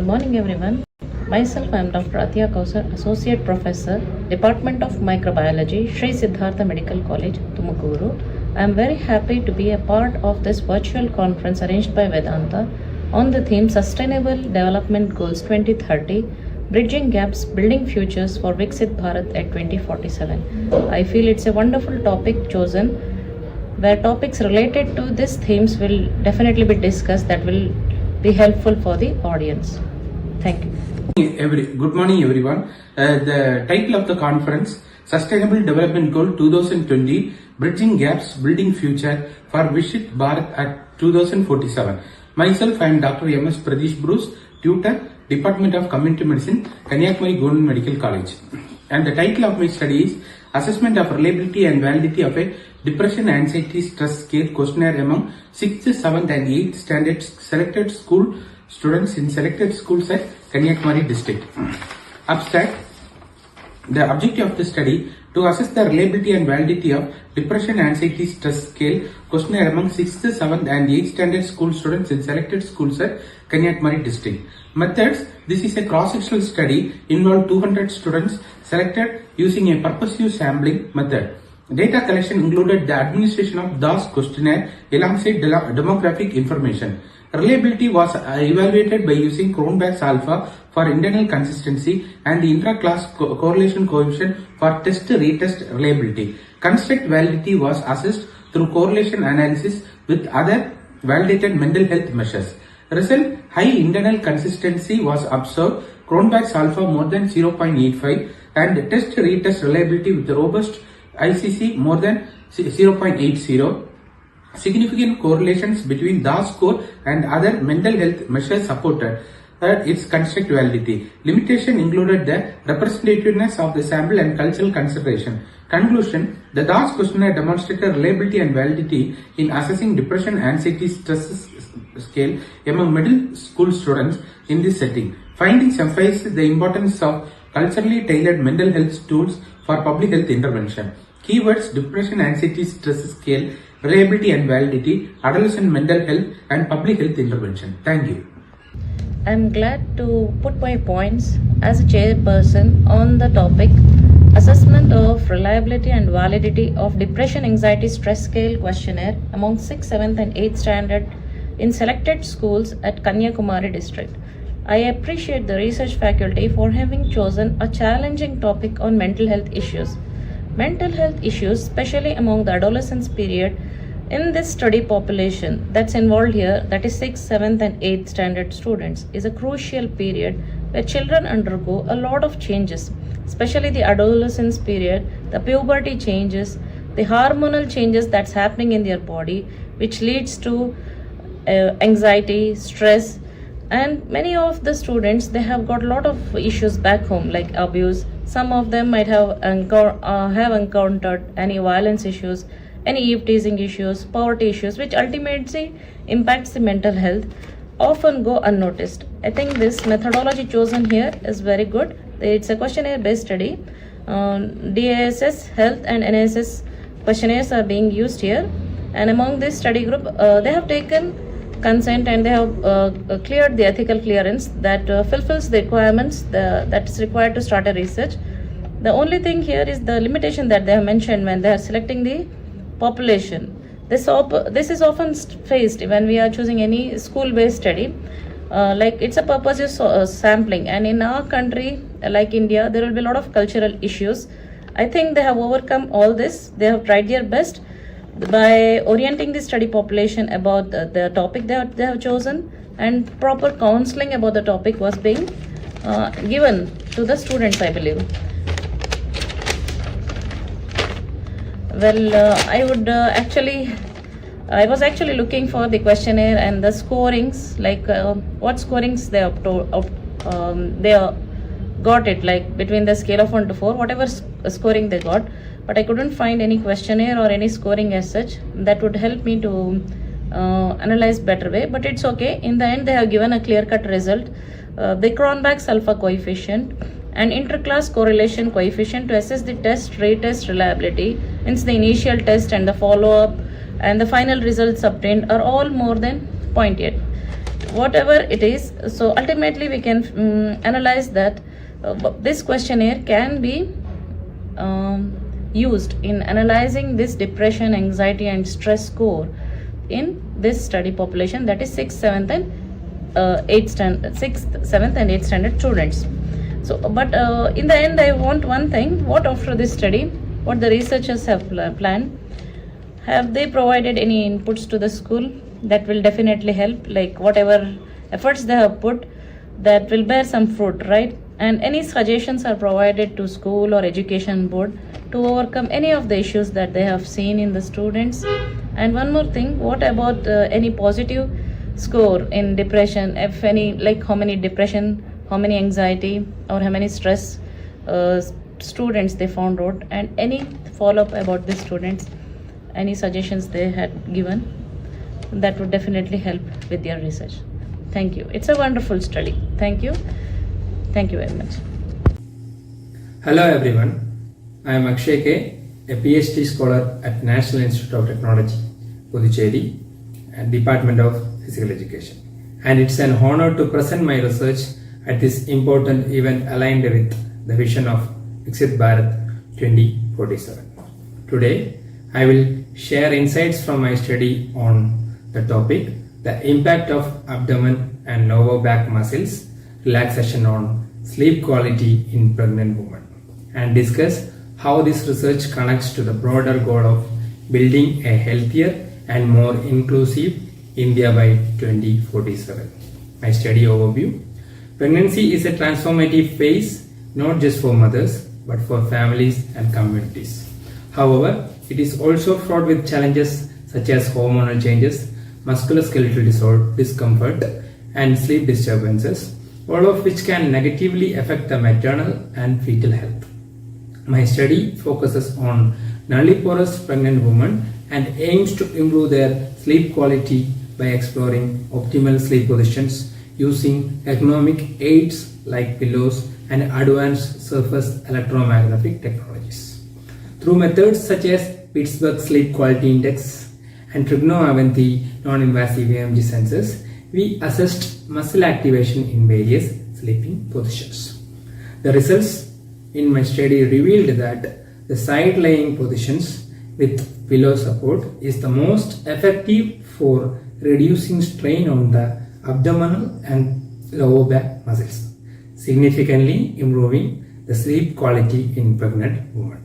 Good morning, everyone. Myself, I am Dr. Atiya Kausar, Associate Professor, Department of Microbiology, Sri Siddhartha Medical College, Tumakuru. I am very happy to be a part of this virtual conference arranged by Vedanta on the theme Sustainable Development Goals 2030, Bridging Gaps, Building Futures for Viksit Bharat at 2047. I feel it's a wonderful topic chosen where topics related to these themes will definitely be discussed that will be helpful for the audience. Thank you. Good morning, everyone. The title of the conference, Sustainable Development Goal 2020, Bridging Gaps, Building Future for Viksit Bharat at 2047. Myself, I am Dr. M.S. Praythiesh Bruce, Tutor, Department of Community Medicine, Kanyakumari Government Medical College. And the title of my study is Assessment of Reliability and Validity of a Depression, Anxiety, Stress Scale Questionnaire among 6th, 7th and 8th standard selected school students in selected schools at Kanyakumari district. Abstract. The objective of the study to assess the reliability and validity of Depression, Anxiety, Stress Scale Questionnaire among 6th, 7th and 8th standard school students in selected schools at Kanyakumari district. Methods. This is a cross-sectional study involved 200 students selected using a purposive sampling method. Data collection included the administration of DAS questionnaire alongside demographic information. Reliability was evaluated by using Cronbach's alpha for internal consistency and the intra-class correlation coefficient for test-retest reliability. Construct validity was assessed through correlation analysis with other validated mental health measures. Result: high internal consistency was observed, Cronbach's alpha more than 0.85 and test-retest reliability with robust ICC more than 0.80. Significant correlations between DAS score and other mental health measures supported its construct validity. Limitation included the representativeness of the sample and cultural consideration. Conclusion: the DAS questionnaire demonstrated reliability and validity in assessing depression, anxiety, stress scale among middle school students in this setting. Findings emphasize the importance of culturally tailored mental health tools for public health intervention. Keywords: depression, anxiety, stress scale, reliability and validity, adolescent mental health and public health intervention. Thank you. I am glad to put my points as a chairperson on the topic Assessment of Reliability and Validity of Depression, Anxiety, Stress Scale Questionnaire among 6th, 7th and 8th standard in selected schools at Kanyakumari district. I appreciate the research faculty for having chosen a challenging topic on mental health issues. Mental health issues, especially among the adolescence period, in this study population that's involved here, that is 6th, 7th and 8th standard students, is a crucial period where children undergo a lot of changes, especially the adolescence period, the puberty changes, the hormonal changes that's happening in their body, which leads to anxiety, stress, and many of the students, they have got a lot of issues back home like abuse. Some of them might have encountered any violence issues, any eve teasing issues, poverty issues, which ultimately impacts the mental health, often go unnoticed. I think this methodology chosen here is very good. It's a questionnaire based study. DASS, health and NSS questionnaires are being used here, and among this study group, they have taken consent and they have cleared the ethical clearance that fulfills the requirements that's required to start a research. The only thing here is the limitation that they have mentioned when they are selecting the population. This is often faced when we are choosing any school-based study. Like it's a purposive sampling, and in our country like India, there will be a lot of cultural issues. I think they have overcome all this. They have tried their best by orienting the study population about the topic that they have chosen, and proper counseling about the topic was being given to the students, I believe. Well, I was actually looking for the questionnaire and the scorings, like what scorings they got it, like between the scale of 1 to 4, whatever scoring they got. But I couldn't find any questionnaire or any scoring as such that would help me to analyze better way. But it's okay. In the end, they have given a clear-cut result. The Cronbach's alpha coefficient and interclass correlation coefficient to assess the test-retest reliability, means the initial test and the follow-up and the final results obtained are all more than 0.8. whatever it is, so ultimately we can analyze that this questionnaire can be used in analyzing this depression, anxiety and stress score in this study population, that is 6th, 7th and 6th, 7th and 8th standard students. So but in the end I want one thing: what after this study, what the researchers have planned, have they provided any inputs to the school that will definitely help, like whatever efforts they have put, that will bear some fruit, right? And any suggestions are provided to school or education board to overcome any of the issues that they have seen in the students. And one more thing, what about any positive score in depression, if any, like how many depression, how many anxiety or how many stress students they found out, and any follow-up about the students, any suggestions they had given, that would definitely help with your research. Thank you. It's a wonderful study. Thank you. Thank you very much. Hello everyone. I am Akshay K, a PhD scholar at National Institute of Technology, Puducherry, and Department of Physical Education. And it's an honor to present my research at this important event aligned with the vision of Viksit Bharat 2047. Today, I will share insights from my study on the topic, the impact of abdomen and lower back muscles relaxation on sleep quality in pregnant women, and discuss how this research connects to the broader goal of building a healthier and more inclusive India by 2047. My study overview. Pregnancy is a transformative phase not just for mothers but for families and communities. However, it is also fraught with challenges such as hormonal changes, musculoskeletal discomfort, and sleep disturbances, all of which can negatively affect the maternal and fetal health. My study focuses on nulliparous pregnant women and aims to improve their sleep quality by exploring optimal sleep positions using ergonomic aids like pillows and advanced surface electromyographic technologies. Through methods such as Pittsburgh Sleep Quality Index and Trigonoavanti non-invasive EMG sensors, we assessed muscle activation in various sleeping positions. The results in my study revealed that the side-lying positions with pillow support is the most effective for reducing strain on the abdominal and lower back muscles, significantly improving the sleep quality in pregnant women.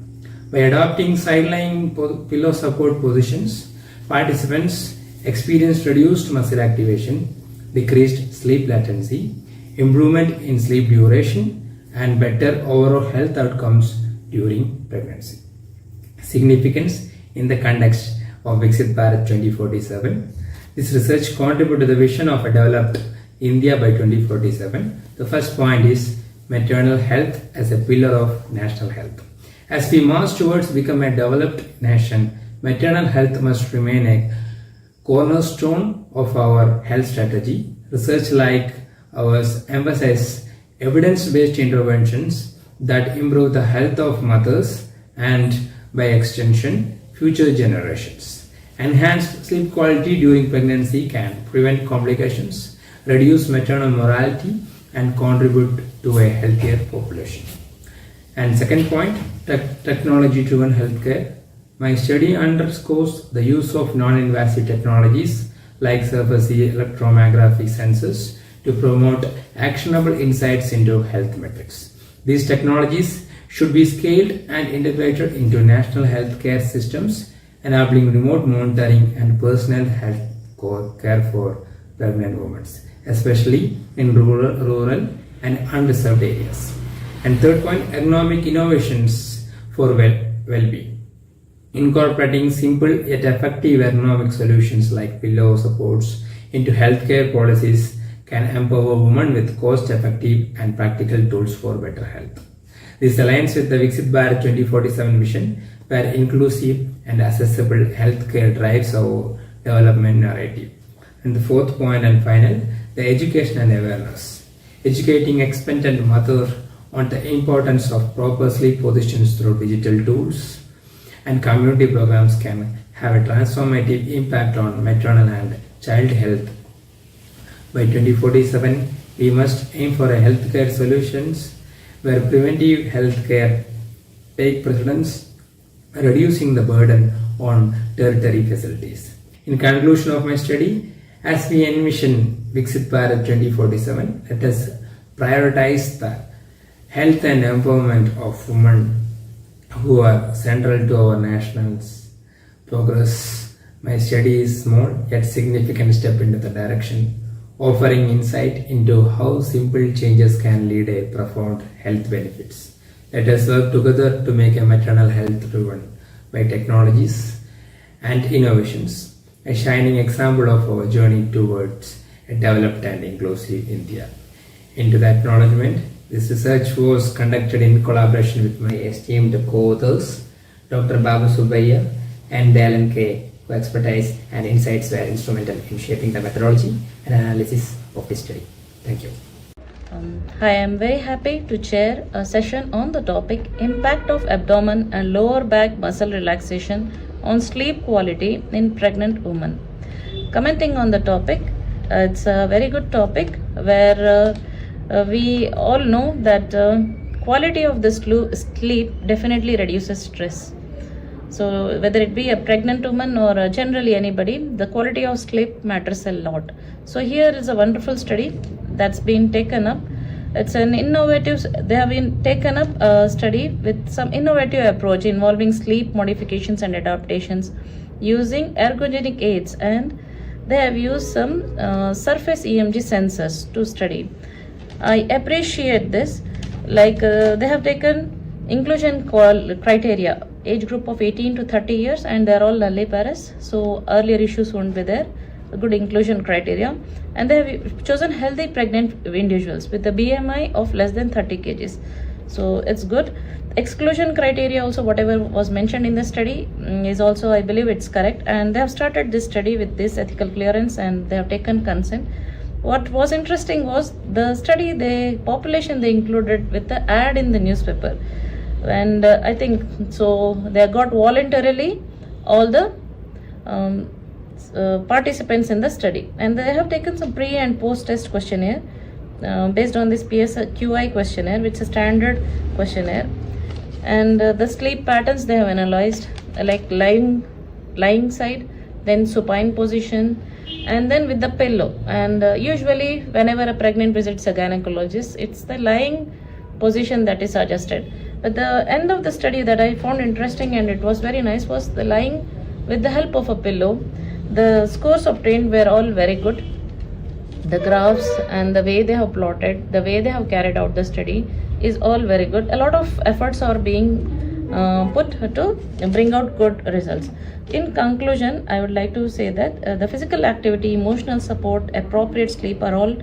By adopting side-lying pillow support positions, participants experienced reduced muscle activation, decreased sleep latency, improvement in sleep duration, and better overall health outcomes during pregnancy. Significance in the context of Viksit Bharat 2047. This research contributed to the vision of a developed India by 2047. The first point is maternal health as a pillar of national health. As we march towards becoming a developed nation, maternal health must remain a cornerstone of our health strategy. Research like ours emphasizes evidence-based interventions that improve the health of mothers and, by extension, future generations. Enhanced sleep quality during pregnancy can prevent complications, reduce maternal mortality, and contribute to a healthier population. And second point, technology-driven healthcare. My study underscores the use of non-invasive technologies like surface electromyographic sensors to promote actionable insights into health metrics. These technologies should be scaled and integrated into national healthcare systems, enabling remote monitoring and personal health care for pregnant women, especially in rural and underserved areas. And third point, ergonomic innovations for well-being. Incorporating simple yet effective ergonomic solutions like pillow supports into healthcare policies can empower women with cost-effective and practical tools for better health. This aligns with the Viksit Bharat 2047 vision, where inclusive and accessible healthcare drives our development narrative. And the fourth point and final, the education and awareness. Educating expectant mother on the importance of proper sleep positions through digital tools and community programs can have a transformative impact on maternal and child health By 2047, we must aim for a healthcare solutions where preventive healthcare take precedence, reducing the burden on tertiary facilities. In conclusion of my study, as we envision Viksit Bharat 2047, let us prioritize the health and empowerment of women who are central to our nation's progress. My study is small yet significant step into the direction, offering insight into how simple changes can lead a profound health benefits. Let us work together to make a maternal health driven by technologies and innovations, a shining example of our journey towards a developed and inclusive India. Into the acknowledgement, this research was conducted in collaboration with my esteemed co-authors, Dr. Babu Subbiah and Alan K, whose expertise and insights were instrumental in shaping the methodology and analysis of this study. Thank you. Hi, I am very happy to chair a session on the topic Impact of Abdomen and Lower Back Muscle Relaxation on Sleep Quality in Pregnant Women. Commenting on the topic, it's a very good topic where we all know that quality of the sleep definitely reduces stress. So whether it be a pregnant woman or generally anybody, the quality of sleep matters a lot. So here is a wonderful study that's been taken up. It's an innovative, they have been taken up a study with some innovative approach involving sleep modifications and adaptations using ergogenic aids, and they have used some surface EMG sensors to study. I appreciate this. Like they have taken inclusion criteria, age group of 18 to 30 years, and they're all nulliparous, so earlier issues won't be there. A good inclusion criteria, and they have chosen healthy pregnant individuals with a BMI of less than 30 kgs. So it's good. Exclusion criteria also, whatever was mentioned in the study, is also, I believe it's correct, and they have started this study with this ethical clearance and they have taken consent. What was interesting was the study, the population they included with the ad in the newspaper, and I think so they got voluntarily all the participants in the study, and they have taken some pre and post test questionnaire based on this PSQI questionnaire, which is a standard questionnaire, and the sleep patterns they have analyzed, like lying side, then supine position, and then with the pillow. And usually whenever a pregnant visits a gynecologist, it's the lying position that is suggested. But the end of the study that I found interesting and it was very nice was the lying with the help of a pillow. The scores obtained were all very good. The graphs and the way they have plotted, the way they have carried out the study is all very good. A lot of efforts are being put to bring out good results. In conclusion, I would like to say that the physical activity, emotional support, appropriate sleep are all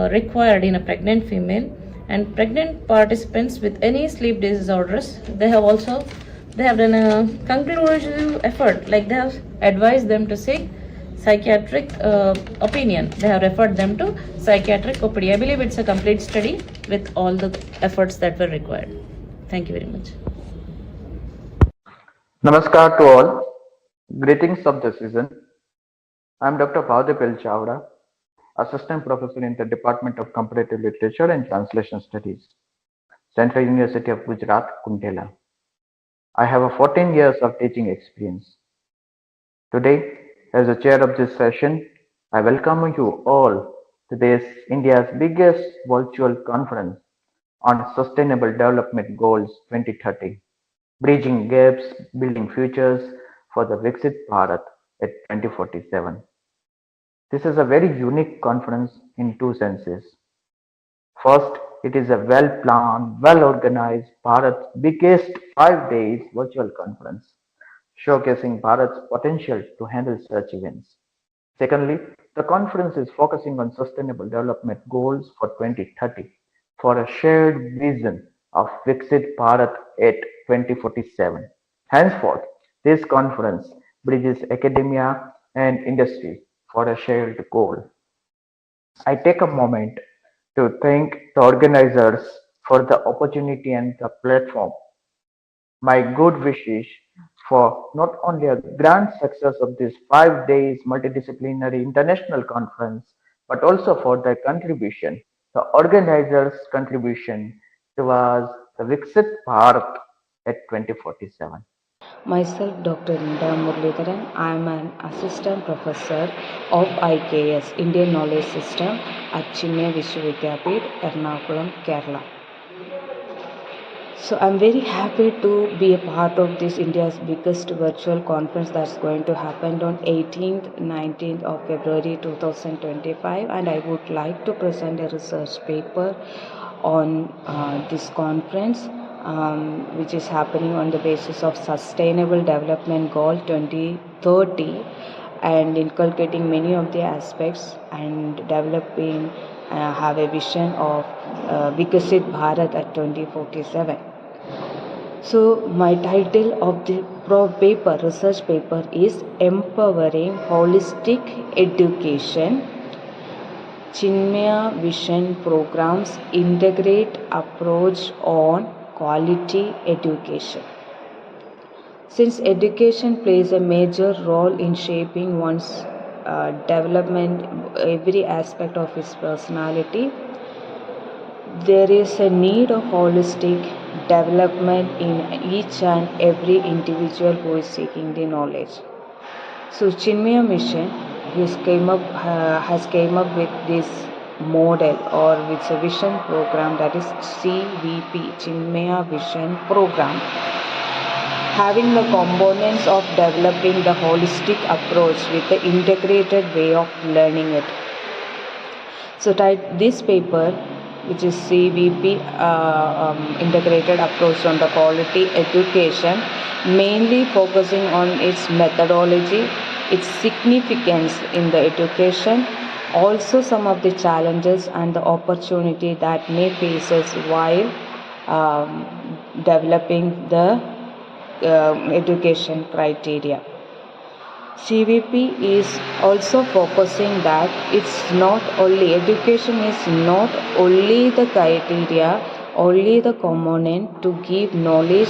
required in a pregnant female, and pregnant participants with any sleep disorders, they have done a conclusive effort, like they have advised them to seek psychiatric opinion. They have referred them to psychiatric OPD. I believe it's a complete study with all the efforts that were required. Thank you very much. Namaskar to all. Greetings of the season. I am Dr. Bhavdip Chavda, Assistant Professor in the Department of Comparative Literature and Translation Studies, Central University of Gujarat, Kundela. I have a 14 years of teaching experience. Today, as the chair of this session, I welcome you all to this India's biggest virtual conference on Sustainable Development Goals 2030, Bridging Gaps, Building Futures for the Viksit Bharat at 2047. This is a very unique conference in two senses. First, it is a well-planned, well-organized Bharat's biggest 5 days virtual conference, showcasing Bharat's potential to handle such events. Secondly, the conference is focusing on sustainable development goals for 2030 for a shared vision of Viksit Bharat at 2047. Henceforth, this conference bridges academia and industry for a shared goal. I take a moment to thank the organizers for the opportunity and the platform. My good wishes for not only a grand success of this 5 days multidisciplinary international conference, but also for their contribution, the organizers' contribution towards the Viksit Bharat at 2047. Myself, Dr. Dinta Muralidharan. I am an assistant professor of IKS, Indian Knowledge System at Chinmaya Vishwavidyapith, Ernakulam, Kerala. So I'm very happy to be a part of this India's biggest virtual conference that's going to happen on 18th, 19th of February 2025, and I would like to present a research paper on this conference, which is happening on the basis of Sustainable Development Goal 2030 and inculcating many of the aspects and developing have a vision of Viksit Bharat at 2047. So my title of the research paper is Empowering Holistic Education, Chinmaya Vision Programs Integrate Approach on Quality Education. Since education plays a major role in shaping one's development, every aspect of his personality, there is a need of holistic development in each and every individual who is seeking the knowledge. So Chinmaya Mission has came up with this model or with a vision program, that is CVP, Chinmaya Vision Program, having the components of developing the holistic approach with the integrated way of learning it. So this paper, which is CVP, integrated approach on the quality education, mainly focusing on its methodology, its significance in the education, also some of the challenges and the opportunity that may face us while developing the education criteria. CVP is also focusing that it's not only education is not only the criteria, only the component to give knowledge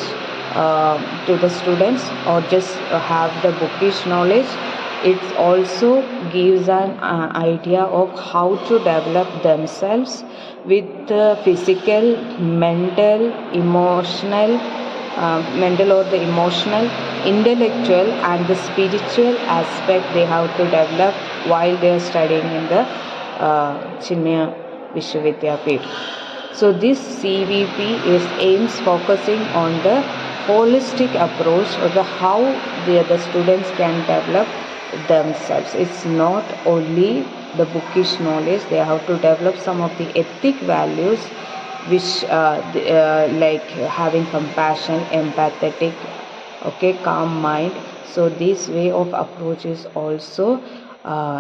to the students or just have the bookish knowledge. It also gives an idea of how to develop themselves with the physical, mental, emotional, or the emotional, intellectual and the spiritual aspect they have to develop while they are studying in the Chinmaya Vishwavidyapith. So this CVP aims focusing on the holistic approach of the how the students can develop themselves. It's not only the bookish knowledge, they have to develop some of the ethic values which like having compassion, empathetic, calm mind. So this way of approach is also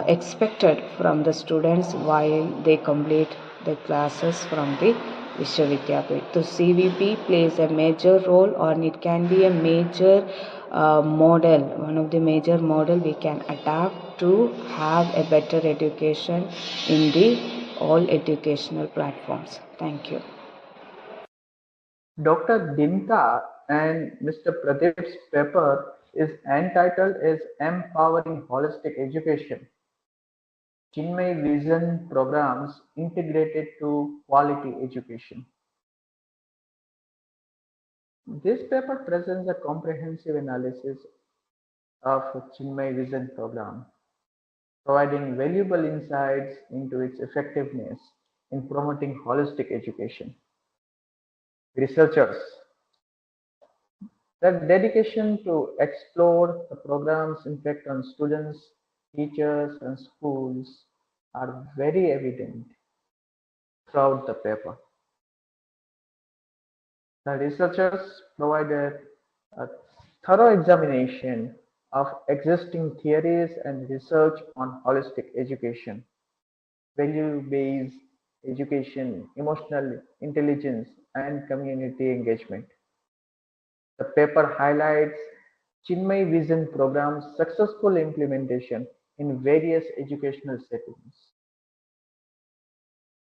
expected from the students while they complete the classes from the Vishwavidyapith. So CVP plays a major role, or it can be a major model, one of the major model we can adapt to have a better education in the all educational platforms. Thank you. Dr. Dinta and Mr. Pradeep's paper is entitled as Empowering Holistic Education, Chinmay Vision Programs Integrated to Quality Education. This paper presents a comprehensive analysis of Chinmay Vision Program, providing valuable insights into its effectiveness in promoting holistic education. Researchers, their dedication to explore the program's impact on students, teachers, and schools are very evident throughout the paper. The researchers provided a thorough examination of existing theories and research on holistic education, value-based education, emotional intelligence, and community engagement. The paper highlights Chinmay Vision program's successful implementation in various educational settings,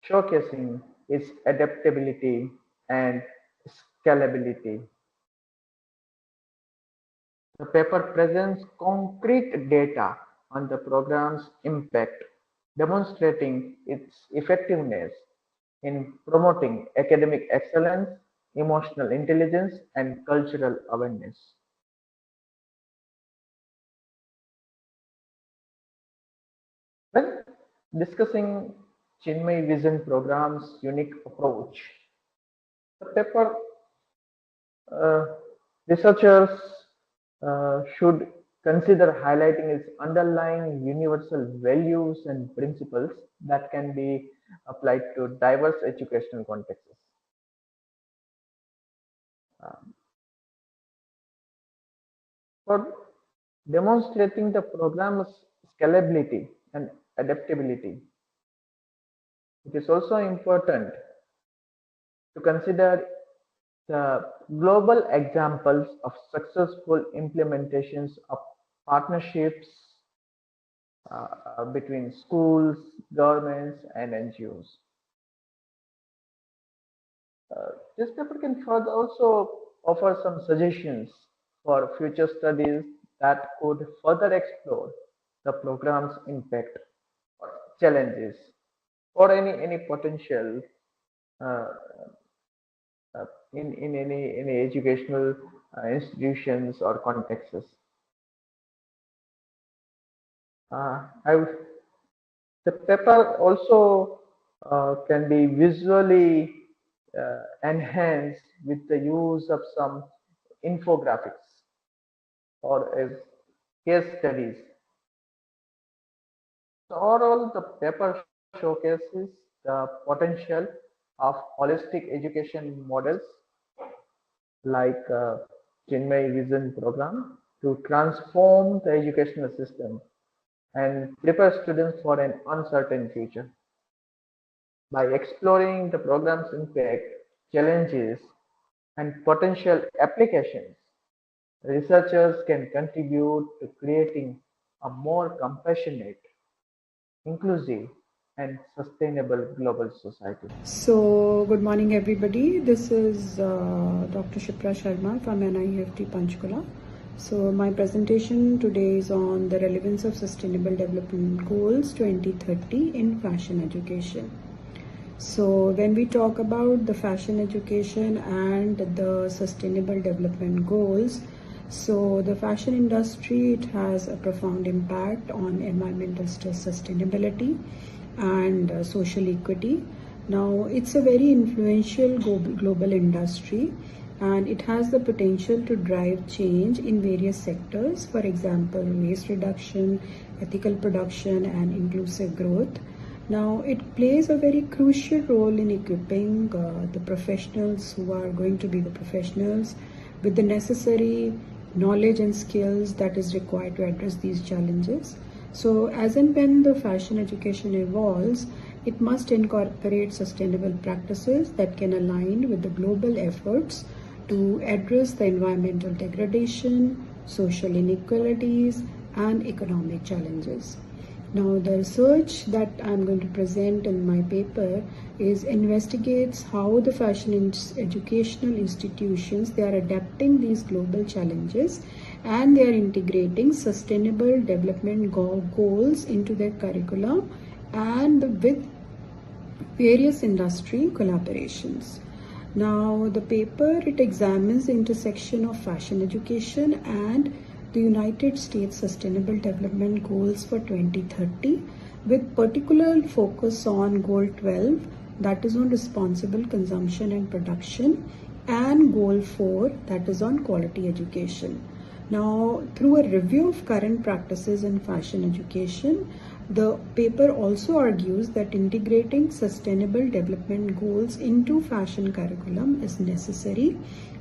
showcasing its adaptability and scalability. The paper presents concrete data on the program's impact, demonstrating its effectiveness in promoting academic excellence, emotional intelligence, and cultural awareness. When discussing Chinmay Vision program's unique approach, the paper uh, researchers should consider highlighting its underlying universal values and principles that can be applied to diverse educational contexts. Um, for demonstrating the program's scalability and adaptability, it is also important to consider the global examples of successful implementations of partnerships between schools, governments, and NGOs. This paper can further also offer some suggestions for future studies that could further explore the program's impact or challenges or any potential uh, in any educational institutions or contexts. I would, the paper also can be visually enhanced with the use of some infographics or as case studies. So overall, the paper showcases the potential of holistic education models like Chinmay Vision program to transform the educational system and prepare students for an uncertain future. By exploring the program's impact, challenges, and potential applications, researchers can contribute to creating a more compassionate, inclusive, and sustainable global society. So, good morning, everybody. This is Dr. Shipra Sharma from NIFT Panchkula. So, my presentation today is on the relevance of Sustainable Development Goals 2030 in fashion education. So, when we talk about the fashion education and the Sustainable Development Goals, so the fashion industry, it has a profound impact on environmental sustainability and social equity. Now, it's a very influential global industry and it has the potential to drive change in various sectors, for example, waste reduction, ethical production, and inclusive growth. Now, it plays a very crucial role in equipping the professionals who are going to be the professionals with the necessary knowledge and skills that is required to address these challenges. So, as and when the fashion education evolves, it must incorporate sustainable practices that can align with the global efforts to address the environmental degradation, social inequalities, and economic challenges. Now, the research that I'm going to present in my paper investigates how the fashion educational institutions, they are adapting these global challenges and they are integrating sustainable development goals into their curriculum and with various industry collaborations. Now, the paper, it examines the intersection of fashion education and the United States Sustainable Development Goals for 2030 with particular focus on Goal 12, that is on responsible consumption and production, and Goal 4, that is on quality education. Now, through a review of current practices in fashion education, the paper also argues that integrating sustainable development goals into fashion curriculum is necessary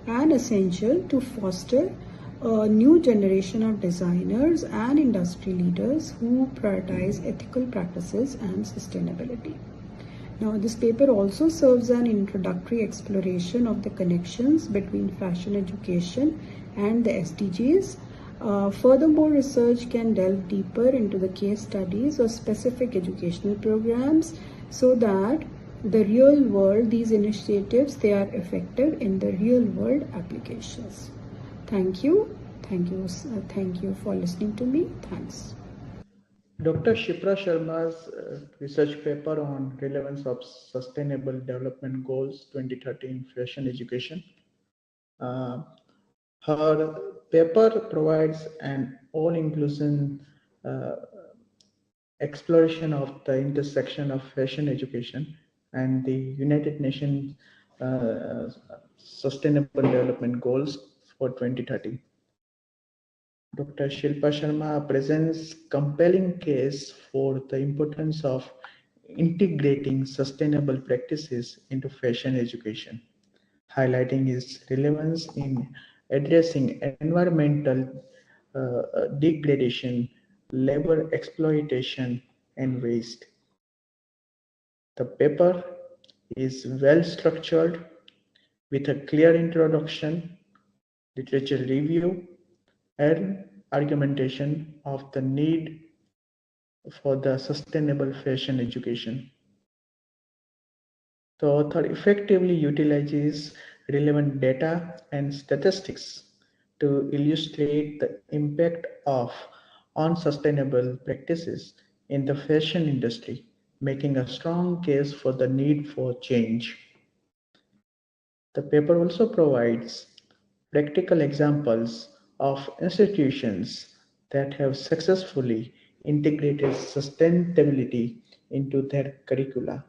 and essential to foster a new generation of designers and industry leaders who prioritize ethical practices and sustainability. Now, this paper also serves an introductory exploration of the connections between fashion education and the SDGs. Furthermore, research can delve deeper into the case studies of specific educational programs so that the real world, these initiatives, they are effective in the real world applications. Thank you. Thank you for listening to me. Thanks. Dr. Shipra Sharma's research paper on relevance of Sustainable Development Goals 2030 in fashion education. Uh, Her paper provides an all-inclusive exploration of the intersection of fashion education and the United Nations Sustainable Development Goals for 2030. Dr. Shilpa Sharma presents compelling case for the importance of integrating sustainable practices into fashion education, highlighting its relevance in addressing environmental degradation, labor exploitation, and waste. The paper is well structured with a clear introduction, literature review, and argumentation of the need for the sustainable fashion education. The author effectively utilizes relevant data and statistics to illustrate the impact of unsustainable practices in the fashion industry, making a strong case for the need for change. The paper also provides practical examples of institutions that have successfully integrated sustainability into their curricula,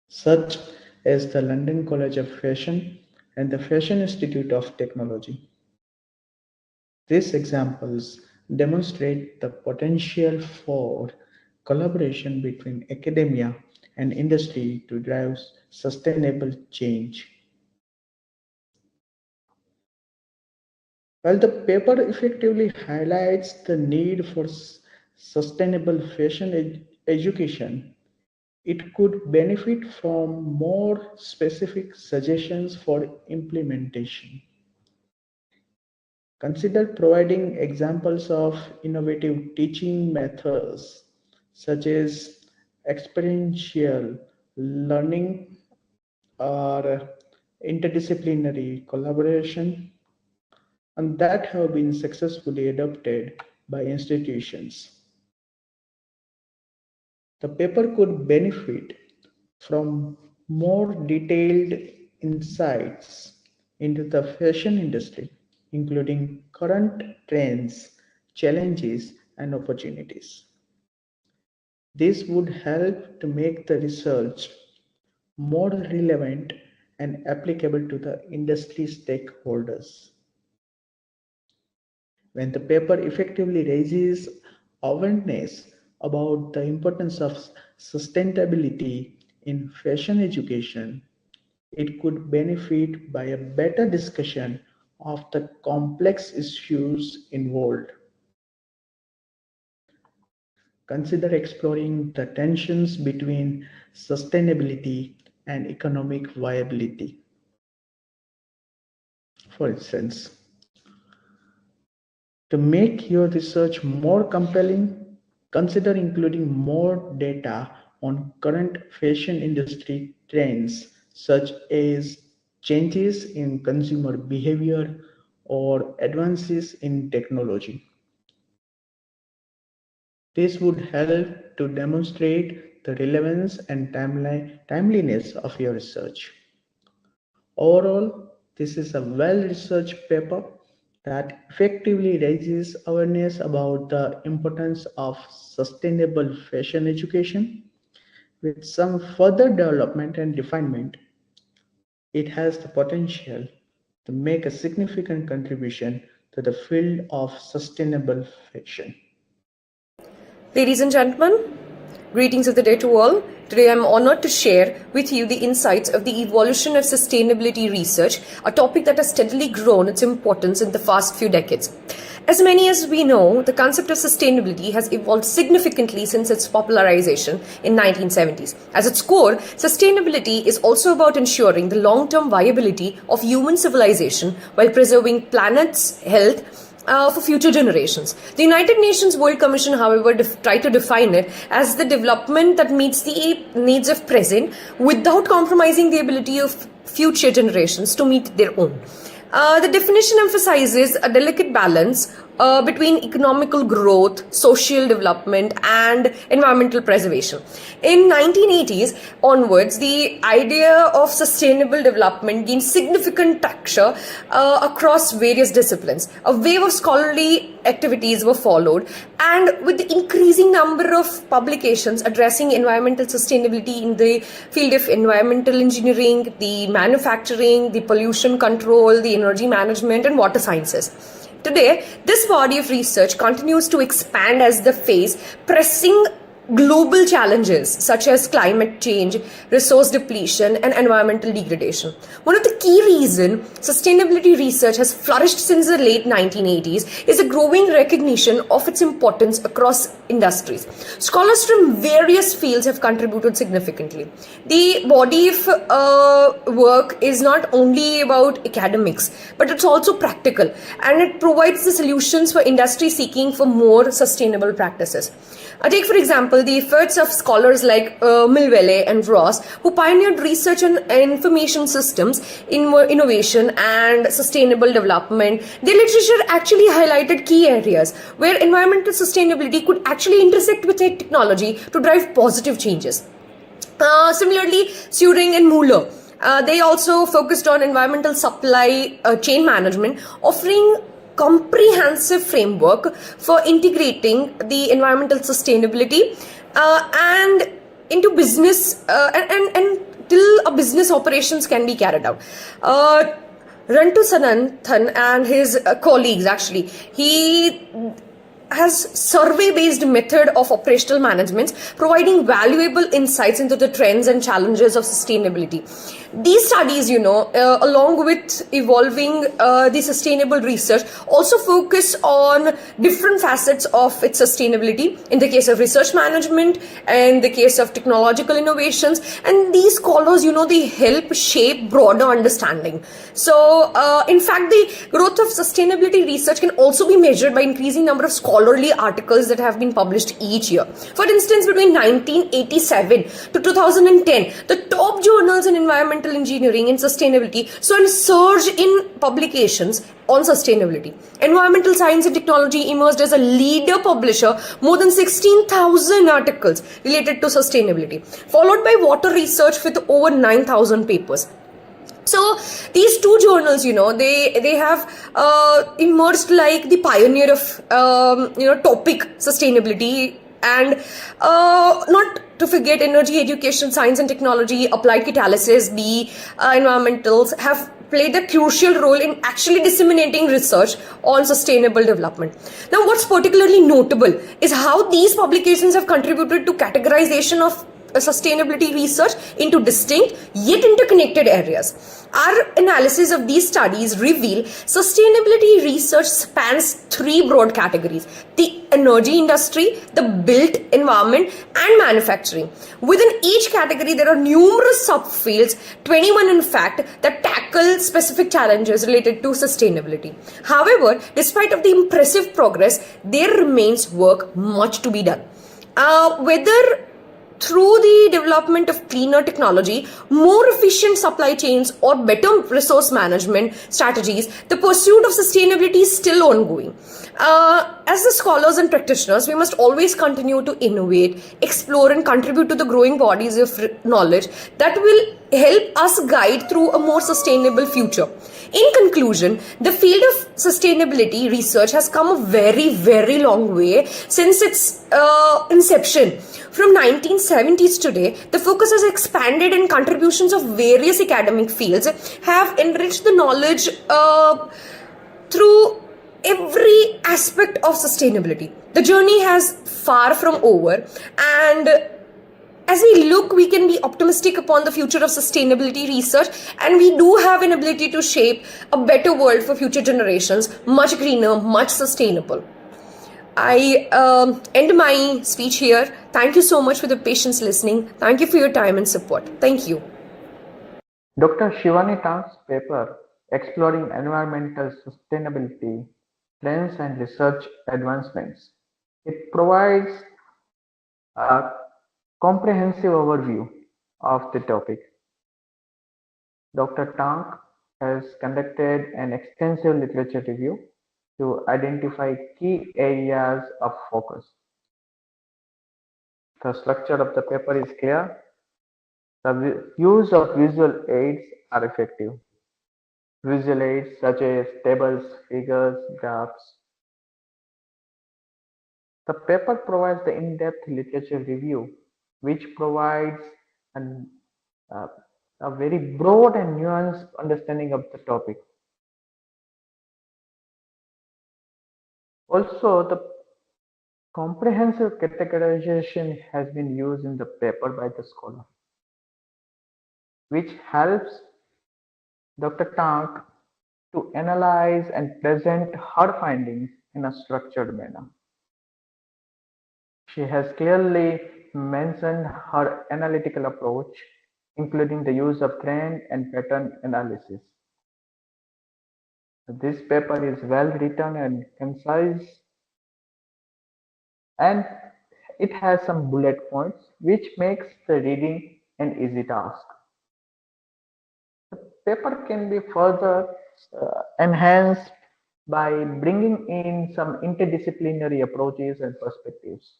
such as the London College of Fashion and the Fashion Institute of Technology. These examples demonstrate the potential for collaboration between academia and industry to drive sustainable change. While the paper effectively highlights the need for sustainable fashion education, it could benefit from more specific suggestions for implementation. Consider providing examples of innovative teaching methods such as experiential learning or interdisciplinary collaboration, and that have been successfully adopted by institutions. The paper could benefit from more detailed insights into the fashion industry, including current trends, challenges, and opportunities. This would help to make the research more relevant and applicable to the industry stakeholders. When the paper effectively raises awareness about the importance of sustainability in fashion education, it could benefit by a better discussion of the complex issues involved. Consider exploring the tensions between sustainability and economic viability. For instance, to make your research more compelling, consider including more data on current fashion industry trends, such as changes in consumer behavior or advances in technology. This would help to demonstrate the relevance and timeliness of your research. Overall, this is a well-researched paper that effectively raises awareness about the importance of sustainable fashion education. With some further development and refinement, it has the potential to make a significant contribution to the field of sustainable fashion. Ladies and gentlemen, greetings of the day to all. Today I'm honored to share with you the insights of the evolution of sustainability research, a topic that has steadily grown its importance in the past few decades. As many as we know, the concept of sustainability has evolved significantly since its popularization in 1970s. As its core, sustainability is also about ensuring the long-term viability of human civilization while preserving planet's health for future generations. The United Nations World Commission, however, try to define it as the development that meets the needs of present without compromising the ability of future generations to meet their own. The definition emphasizes a delicate balance between economical growth, social development, and environmental preservation. In 1980s onwards, the idea of sustainable development gained significant traction across various disciplines. A wave of scholarly activities were followed, and with the increasing number of publications addressing environmental sustainability in the field of environmental engineering, the manufacturing, the pollution control, the energy management, and water sciences. Today, this body of research continues to expand as the face pressing global challenges such as climate change, resource depletion, and environmental degradation. One of the key reasons sustainability research has flourished since the late 1980s is a growing recognition of its importance across industries. Scholars from various fields have contributed significantly. The body of work is not only about academics, but it's also practical, and it provides the solutions for industry seeking for more sustainable practices. Take, for example, the efforts of scholars like Milvele and Ross, who pioneered research on information systems, innovation, and sustainable development. Their literature actually highlighted key areas where environmental sustainability could actually intersect with technology to drive positive changes. Similarly, Suring and Mueller, they also focused on environmental supply chain management, offering comprehensive framework for integrating the environmental sustainability and into business and till a business operations can be carried out. Rantu Sananthan and his colleagues, actually, he has survey-based method of operational management, providing valuable insights into the trends and challenges of sustainability. These studies, along with evolving the sustainable research, also focus on different facets of its sustainability. In the case of research management, and the case of technological innovations, and these scholars, they help shape broader understanding. So, in fact, the growth of sustainability research can also be measured by increasing number of scholarly articles that have been published each year. For instance, between 1987 to 2010, the top journals in environmental engineering and sustainability saw a surge in publications on sustainability. Environmental Science and Technology emerged as a leader publisher, more than 16,000 articles related to sustainability, followed by water research with over 9,000 papers. So these two journals, they have emerged like the pioneer of topic sustainability, and not to forget energy education, science and technology, applied catalysis, the environmentals have played a crucial role in actually disseminating research on sustainable development. Now, what's particularly notable is how these publications have contributed to categorization of sustainability research into distinct yet interconnected areas. Our analysis of these studies reveal sustainability research spans three broad categories: the energy industry, the built environment, and manufacturing. Within each category, there are numerous subfields, 21 in fact, that tackle specific challenges related to sustainability. However, despite of the impressive progress, there remains work much to be done. Whether through the development of cleaner technology, more efficient supply chains, or better resource management strategies, the pursuit of sustainability is still ongoing. As the scholars and practitioners, we must always continue to innovate, explore, and contribute to the growing bodies of knowledge that will help us guide through a more sustainable future. In conclusion, the field of sustainability research has come a very, very long way since its inception. From 1970s today, the focus has expanded, and contributions of various academic fields have enriched the knowledge through every aspect of sustainability. The journey has far from over, and as we look, we can be optimistic upon the future of sustainability research, and we do have an ability to shape a better world for future generations, much greener, much sustainable. I end my speech here. Thank you so much for the patience listening. Thank you for your time and support. Thank you. Dr. Shivani Tank's paper, Exploring Environmental Sustainability, Trends and Research Advancements, it provides a comprehensive overview of the topic. Dr. Tank has conducted an extensive literature review to identify key areas of focus. The structure of the paper is clear. The use of visual aids are effective. Visual aids such as tables, figures, graphs. The paper provides the in-depth literature review, which provides an, uh, a very broad and nuanced understanding of the topic. Also, the comprehensive categorization has been used in the paper by the scholar, which helps Dr. Tank to analyze and present her findings in a structured manner. She has clearly mentioned her analytical approach, including the use of trend and pattern analysis. This paper is well written and concise, and it has some bullet points which makes the reading an easy task. The paper can be further enhanced by bringing in some interdisciplinary approaches and perspectives.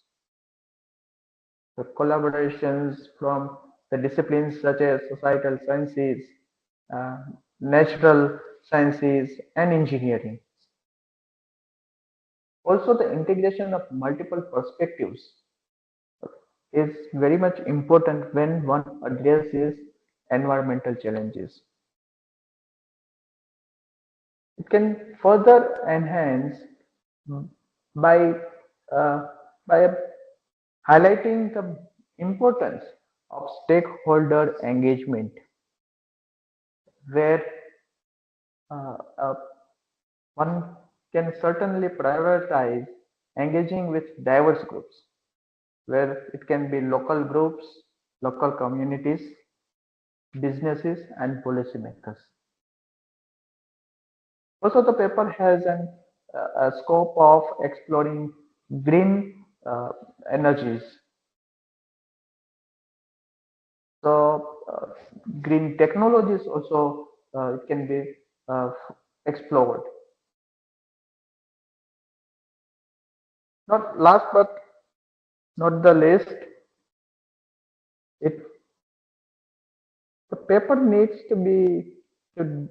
The collaborations from the disciplines such as societal sciences, uh, natural sciences, and engineering. Also, the integration of multiple perspectives is very much important when one addresses environmental challenges. It can further enhance by uh, by highlighting the importance of stakeholder engagement, where uh, uh, one can certainly prioritize engaging with diverse groups, where it can be local groups, local communities, businesses, and policymakers. Also, the paper has a scope of exploring green energies. So, green technologies also it can be explored. Not last but not the least, it the paper needs to be to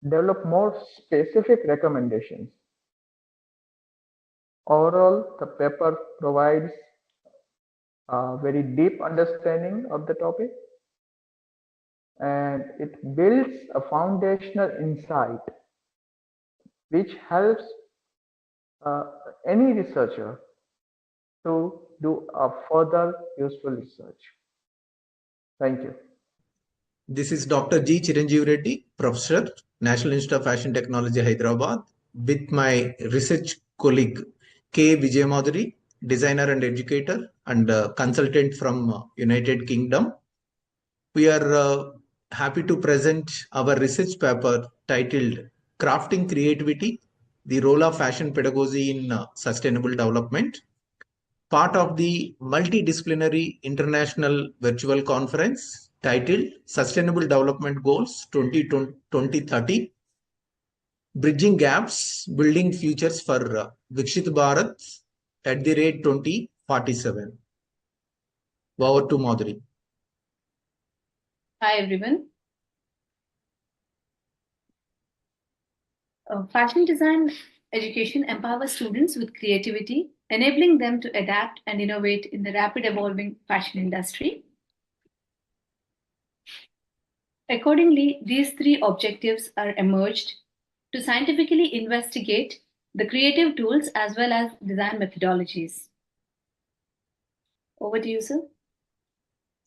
develop more specific recommendations. Overall, the paper provides a very deep understanding of the topic, and it builds a foundational insight which helps uh, any researcher to do a further useful research. Thank you. This is Dr. G. Chiranjeevi Reddy, Professor, National Institute of Fashion Technology, Hyderabad, with my research colleague K. Vijayamaduri, designer and educator and consultant from United Kingdom. We are happy to present our research paper titled Crafting Creativity, the Role of Fashion Pedagogy in Sustainable Development, part of the multidisciplinary international virtual conference titled Sustainable Development Goals 2030, Bridging Gaps, Building Futures for Viksit Bharat at the rate 2047. Over to Madhuri. Hi everyone. Fashion design education empowers students with creativity, enabling them to adapt and innovate in the rapid evolving fashion industry. Accordingly, these three objectives are emerged to scientifically investigate the creative tools as well as design methodologies. Over to you, sir.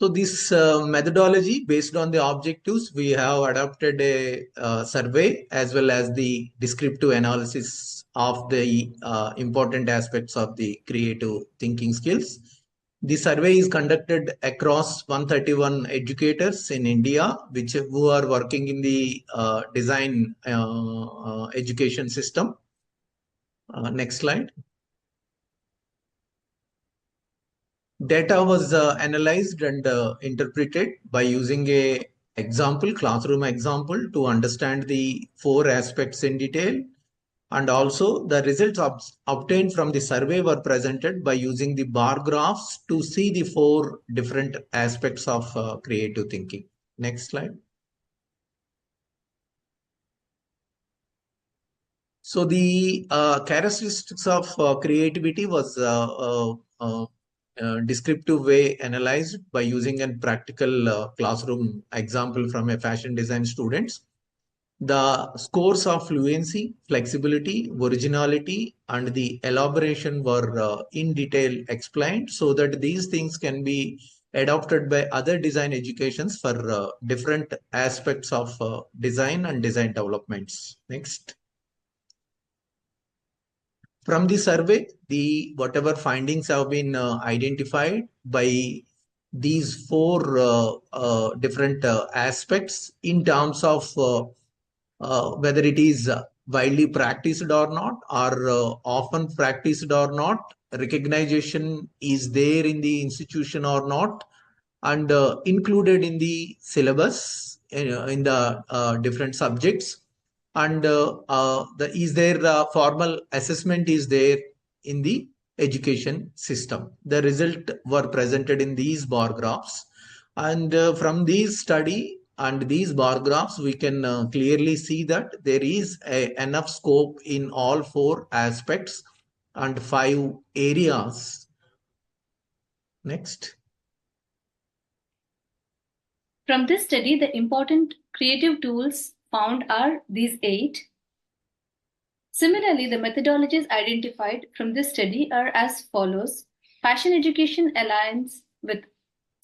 So this methodology, based on the objectives, we have adopted a survey as well as the descriptive analysis of the important aspects of the creative thinking skills. The survey is conducted across 131 educators in India, who are working in the design education system. Next slide. Data was analyzed and interpreted by using a classroom example, to understand the four aspects in detail. And also the results obtained from the survey were presented by using the bar graphs to see the 4 different aspects of creative thinking. Next slide. So the characteristics of creativity was descriptive way analyzed by using a practical classroom example from a fashion design students. The scores of fluency, flexibility, originality, and the elaboration were in detail explained so that these things can be adopted by other design educations for different aspects of design and design developments. Next. From the survey, the whatever findings have been identified by these 4 different aspects in terms of whether it is widely practiced or not, or often practiced or not, recognition is there in the institution or not, and included in the syllabus in the different subjects, and is there formal assessment is there in the education system. The result were presented in these bar graphs, and from these study and these bar graphs we can clearly see that there is enough scope in all 4 aspects and 5 areas. Next. From this study, the important creative tools found are these 8. Similarly, the methodologies identified from this study are as follows. Fashion education aligns with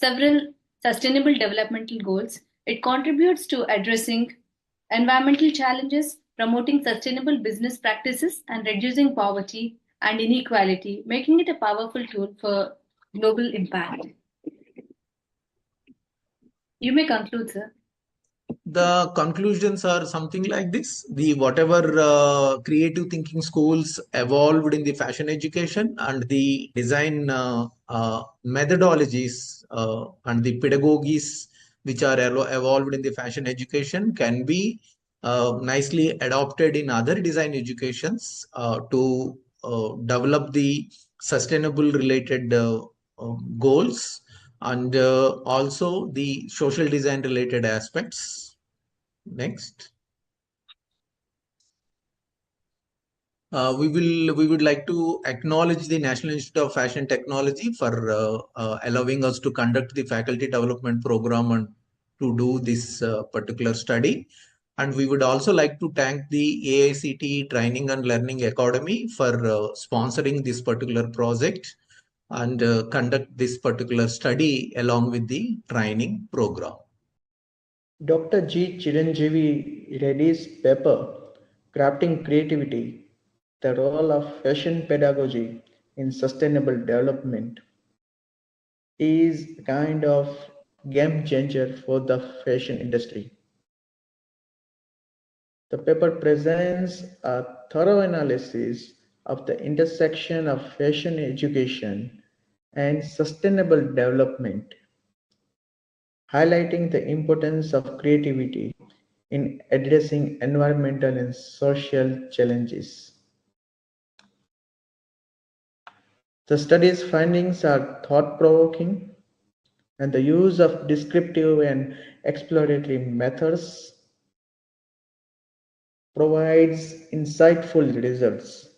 several sustainable developmental goals. It contributes to addressing environmental challenges, promoting sustainable business practices, and reducing poverty and inequality, making it a powerful tool for global impact. You may conclude, sir. The conclusions are something like this. The whatever creative thinking schools evolved in the fashion education and the design methodologies and the pedagogies which are evolved in the fashion education can be nicely adopted in other design educations to develop the sustainable related goals, and also the social design related aspects. Next. We would like to acknowledge the National Institute of Fashion Technology for allowing us to conduct the faculty development program and to do this particular study. And we would also like to thank the AICTE Training and Learning Academy for sponsoring this particular project and conduct this particular study along with the training program. Dr. G. Chiranjeevi Reddy's paper, Crafting Creativity, the Role of Fashion Pedagogy in Sustainable Development, is a kind of game changer for the fashion industry. The paper presents a thorough analysis of the intersection of fashion education and sustainable development, highlighting the importance of creativity in addressing environmental and social challenges. The study's findings are thought-provoking, and the use of descriptive and exploratory methods provides insightful results.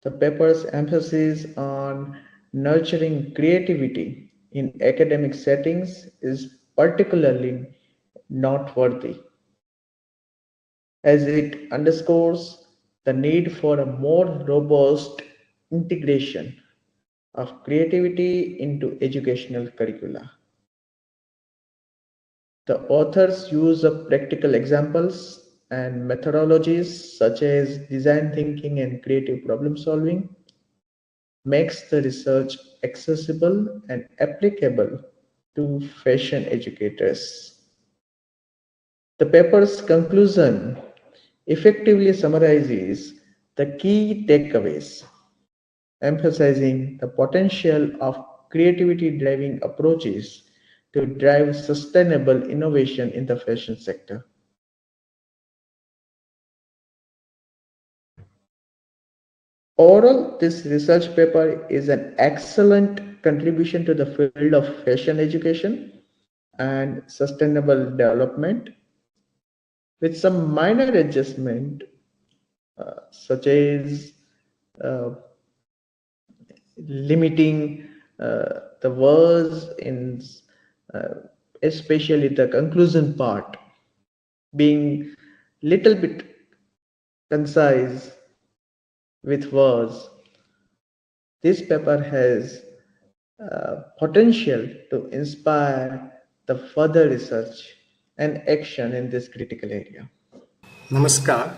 The paper's emphasis on nurturing creativity in academic settings is particularly noteworthy, as it underscores the need for a more robust integration of creativity into educational curricula. The author's use of practical examples and methodologies such as design thinking and creative problem solving makes the research accessible and applicable to fashion educators. The paper's conclusion effectively summarizes the key takeaways, emphasizing the potential of creativity driving approaches to drive sustainable innovation in the fashion sector. Overall, this research paper is an excellent contribution to the field of fashion education and sustainable development, with some minor adjustment such as uh, limiting the words in uh, especially the conclusion part being little bit concise with words. This paper has potential to inspire the further research and action in this critical area. Namaskar.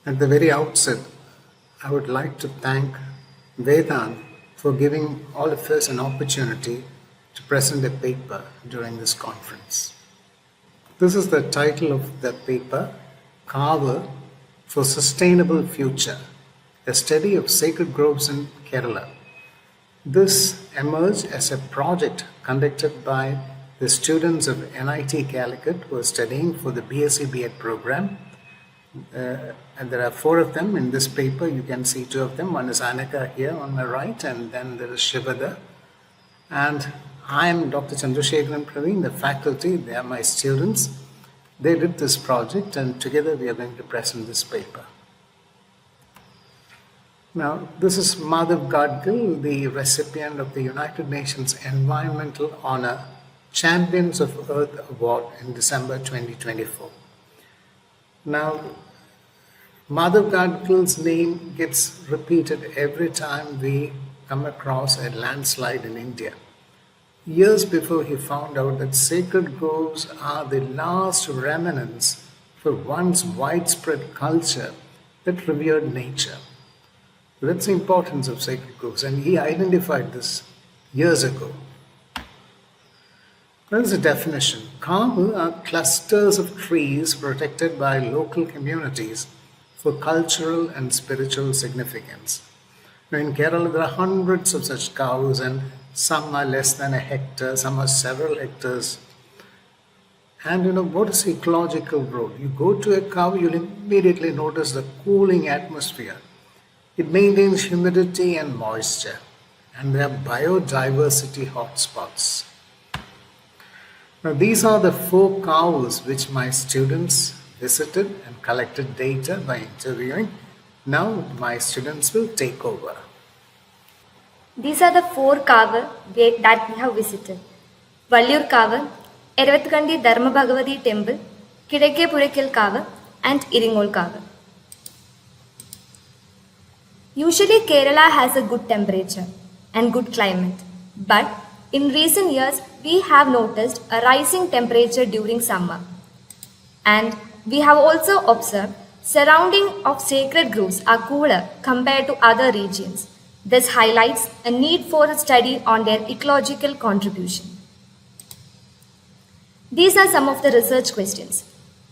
At the very outset, I would like to thank Vedant for giving all of us an opportunity to present a paper during this conference. This is the title of the paper, Kavu for Sustainable Future, a study of sacred groves in Kerala. This emerged as a project conducted by the students of NIT Calicut who are studying for the BSc B.Ed program. And there are 4 of them in this paper. You can see 2 of them. One is Anaka here on my right, and then there is Shivada. And I am Dr. Chandrasekharan Praveen, the faculty. They are my students. They did this project, and together we are going to present this paper. Now, this is Madhav Gadgil, the recipient of the United Nations Environmental Honor Champions of Earth Award in December 2024. Now, Madhav Gadgil's name gets repeated every time we come across a landslide in India. Years before he found out that sacred groves are the last remnants for once widespread culture that revered nature. That's the importance of sacred groves, and he identified this years ago. What is the definition? Kavu are clusters of trees protected by local communities for cultural and spiritual significance. Now in Kerala, there are hundreds of such kavus, and some are less than a hectare, some are several hectares. And what is ecological role? You go to a kavu, you'll immediately notice the cooling atmosphere. It maintains humidity and moisture, and they are biodiversity hotspots. Now, these are the 4 kavus which my students visited and collected data by interviewing. Now, my students will take over. These are the 4 kavas that we have visited. Vallur Kavu, Eravattukandi Dharma Bhagavati Temple, Kidakke Purakil Kavu, and Iringol Kavu. Usually Kerala has a good temperature and good climate, but in recent years we have noticed a rising temperature during summer, and we have also observed surrounding of sacred groves are cooler compared to other regions. This highlights a need for a study on their ecological contribution. These are some of the research questions.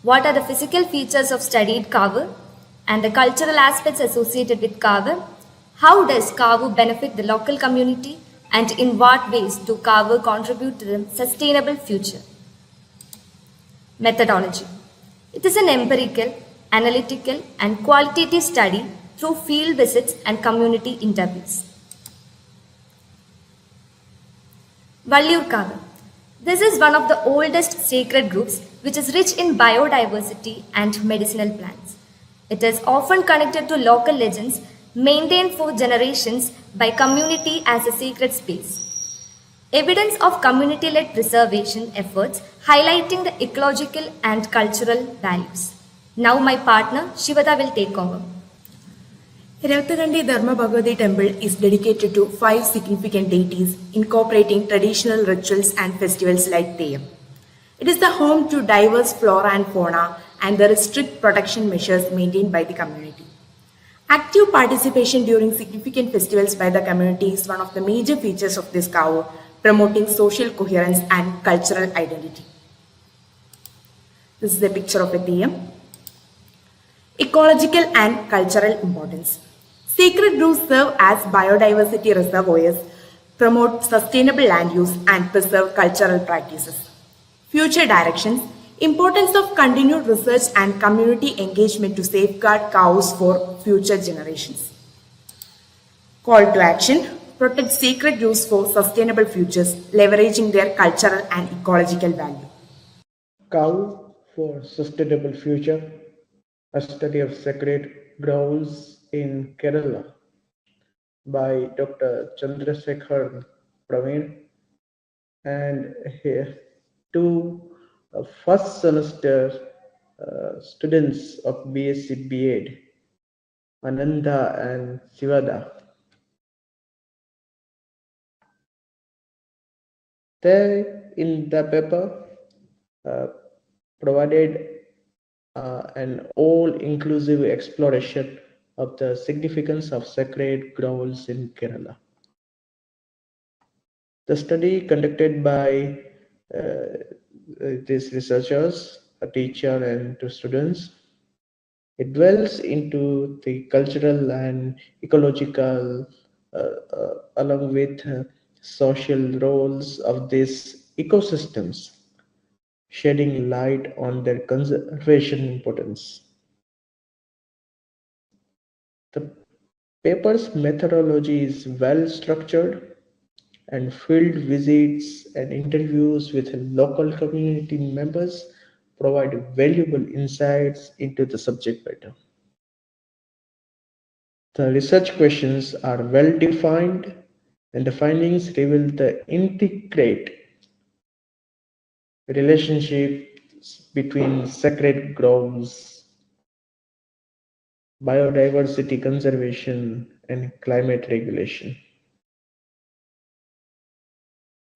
What are the physical features of studied kavu and the cultural aspects associated with kavu? How does kavu benefit the local community, and in what ways do kavu contribute to the sustainable future? Methodology. It is an empirical, analytical and qualitative study through field visits and community interviews. Vallur Kavu. This is one of the oldest sacred groves which is rich in biodiversity and medicinal plants. It is often connected to local legends, maintained for generations by community as a sacred space. Evidence of community-led preservation efforts highlighting the ecological and cultural values. Now my partner Shivada will take over. Eravattukandi Dharma Bhagavati Temple is dedicated to 5 significant deities, incorporating traditional rituals and festivals like Theyam. It is the home to diverse flora and fauna, and there is strict protection measures maintained by the community. Active participation during significant festivals by the community is one of the major features of this kavu, promoting social coherence and cultural identity. This is a picture of a Theyam. Ecological and cultural importance. Sacred groves serve as biodiversity reservoirs, promote sustainable land use, and preserve cultural practices. Future directions. Importance of continued research and community engagement to safeguard cows for future generations. Call to action: protect sacred groves for sustainable futures, leveraging their cultural and ecological value. Cow for Sustainable Future, a study of sacred groves in Kerala by Dr. Chandrasekharan Praveen and here two first semester students of BSc B.Ed, Ananda and Sivada. They, in the paper, provided an all-inclusive exploration of the significance of sacred groves in Kerala. The study conducted by these researchers, a teacher and two students, it dwells into the cultural and ecological along with social roles of these ecosystems, shedding light on their conservation importance. The paper's methodology is well structured, and field visits and interviews with local community members provide valuable insights into the subject matter. The research questions are well defined, and the findings reveal the integrate relationships between sacred groves, biodiversity conservation, and climate regulation.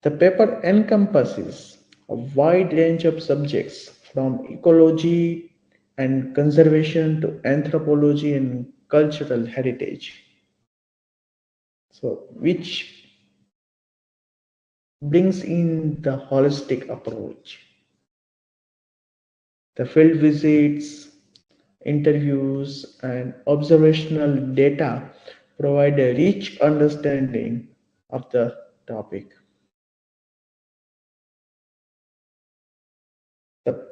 The paper encompasses a wide range of subjects from ecology and conservation to anthropology and cultural heritage. So, which brings in the holistic approach. The field visits, interviews, and observational data provide a rich understanding of the topic. The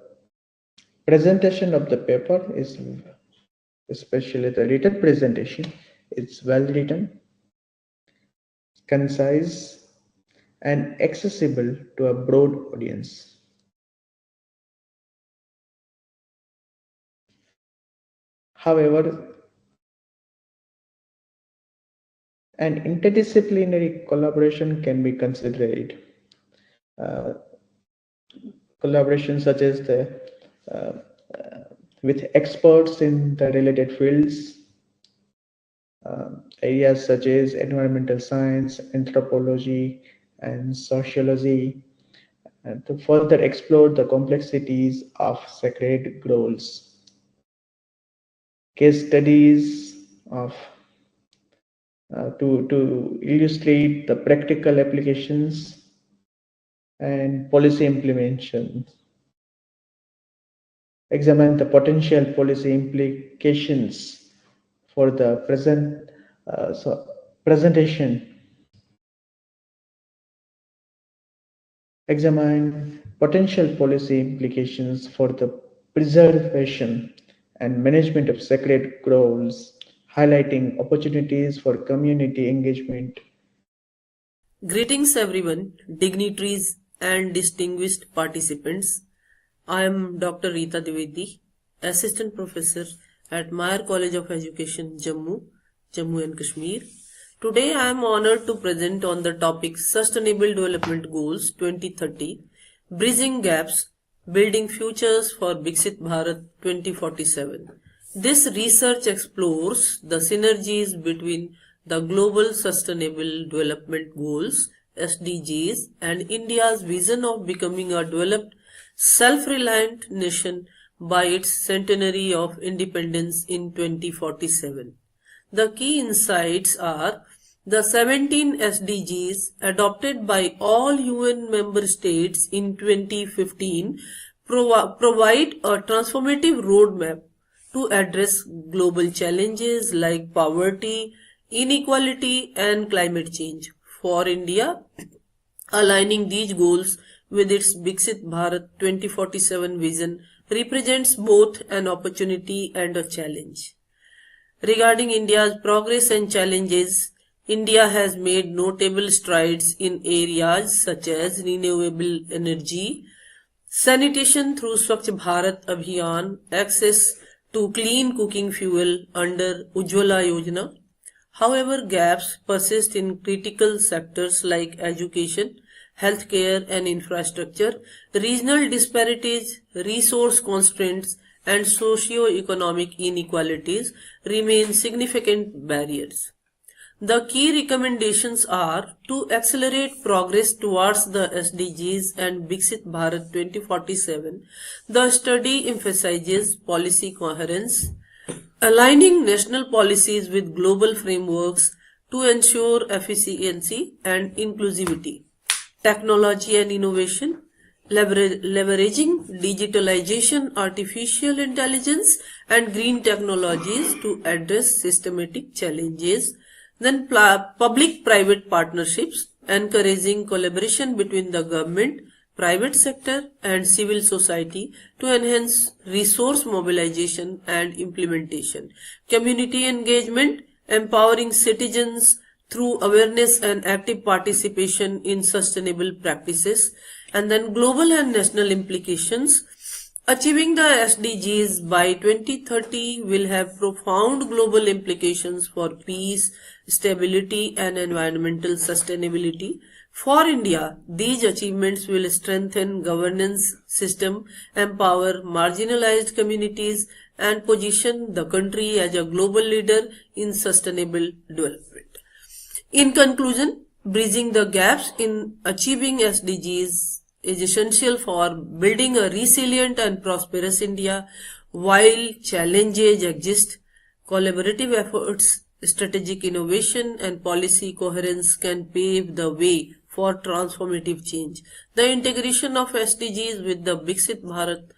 presentation of the paper is, especially the written presentation, it's well written, concise, and accessible to a broad audience. However, an interdisciplinary collaboration can be considered. Collaboration such as with experts in the related fields, areas such as environmental science, anthropology, and sociology, and to further explore the complexities of sacred groves. Case studies of to illustrate the practical applications and policy implementation. Examine the potential policy implications for the presentation. Examine potential policy implications for the preservation and management of sacred groves, highlighting opportunities for community engagement. Greetings everyone, dignitaries and distinguished participants. I am Dr. Reeta Dwivedi, Assistant Professor at Meyer College of Education, Jammu and Kashmir. Today I am honored to present on the topic Sustainable Development Goals 2030, Bridging Gaps, Building Futures for Viksit Bharat 2047. This research explores the synergies between the Global Sustainable Development Goals SDGs and India's vision of becoming a developed, self-reliant nation by its centenary of independence in 2047. The key insights are the 17 SDGs adopted by all UN member states in 2015 provide a transformative roadmap to address global challenges like poverty, inequality, and climate change. For India, aligning these goals with its Viksit Bharat 2047 vision represents both an opportunity and a challenge. Regarding India's progress and challenges, India has made notable strides in areas such as renewable energy, sanitation through Swachh Bharat Abhiyan, access to clean cooking fuel under Ujjwala Yojana. However, gaps persist in critical sectors like education, healthcare and infrastructure. Regional disparities, resource constraints and socio-economic inequalities remain significant barriers. The key recommendations are to accelerate progress towards the SDGs and Viksit Bharat 2047. The study emphasizes policy coherence, aligning national policies with global frameworks to ensure efficiency and inclusivity, technology and innovation, leveraging digitalization, artificial intelligence and green technologies to address systematic challenges, then public-private partnerships, encouraging collaboration between the government, private sector and civil society to enhance resource mobilization and implementation, community engagement, empowering citizens through awareness and active participation in sustainable practices, and then global and national implications. Achieving the SDGs by 2030 will have profound global implications for peace, stability and environmental sustainability. For India, these achievements will strengthen governance system, empower marginalized communities and position the country as a global leader in sustainable development. In conclusion, bridging the gaps in achieving SDGs is essential for building a resilient and prosperous India. While challenges exist, collaborative efforts, strategic innovation and policy coherence can pave the way for transformative change. The integration of SDGs with the Viksit Bharat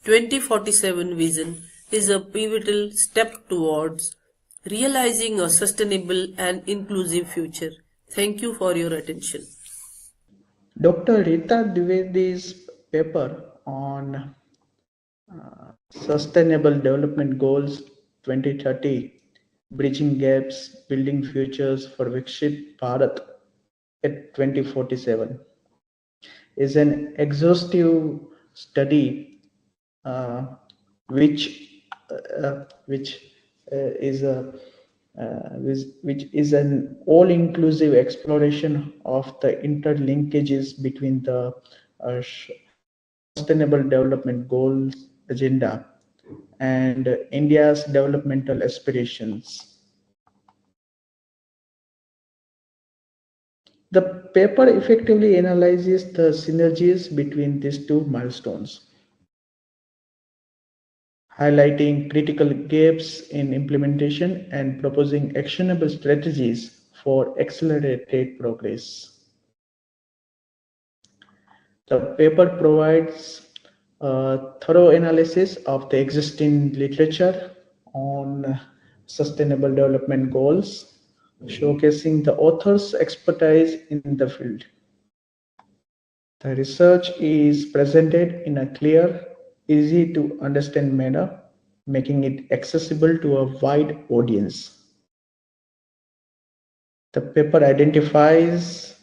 2047 vision is a pivotal step towards realizing a sustainable and inclusive future. Thank you for your attention. Dr. Reeta Dwivedi's paper on Sustainable Development Goals 2030, Bridging Gaps, Building Futures for Viksit Bharat at 2047 is an exhaustive study which is an all-inclusive exploration of the interlinkages between the Sustainable Development Goals agenda and India's developmental aspirations. The paper effectively analyzes the synergies between these two milestones, highlighting critical gaps in implementation and proposing actionable strategies for accelerated progress. The paper provides a thorough analysis of the existing literature on sustainable development goals, showcasing the author's expertise in the field. The research is presented in a clear, easy to understand manner, making it accessible to a wide audience. The paper identifies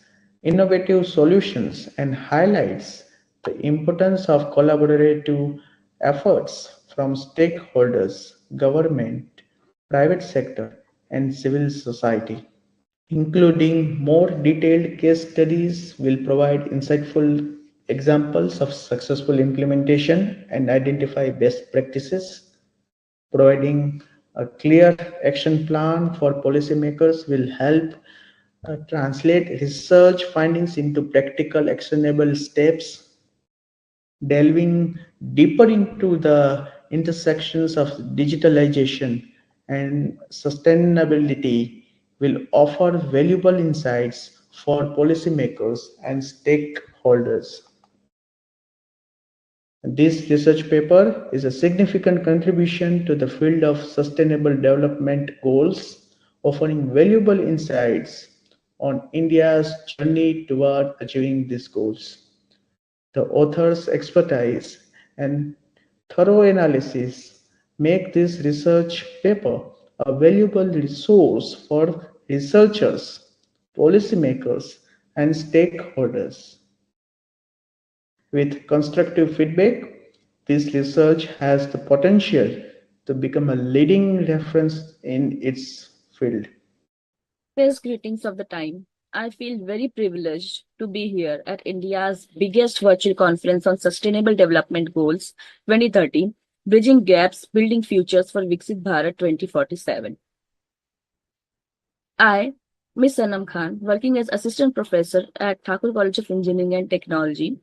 innovative solutions and highlights the importance of collaborative efforts from stakeholders, government, private sector, and civil society. Including more detailed case studies will provide insightful examples of successful implementation and identify best practices. Providing a clear action plan for policymakers will help translate research findings into practical actionable steps. Delving deeper into the intersections of digitalization and sustainability will offer valuable insights for policymakers and stakeholders. This research paper is a significant contribution to the field of sustainable development goals, offering valuable insights on India's journey toward achieving these goals. The author's expertise and thorough analysis make this research paper a valuable resource for researchers, policymakers, and stakeholders. With constructive feedback, this research has the potential to become a leading reference in its field. Best greetings of the time. I feel very privileged to be here at India's biggest virtual conference on Sustainable Development Goals 2030, Bridging Gaps, Building Futures for Viksit Bharat 2047. I, Miss Anam Khan, working as Assistant Professor at Thakur College of Engineering and Technology,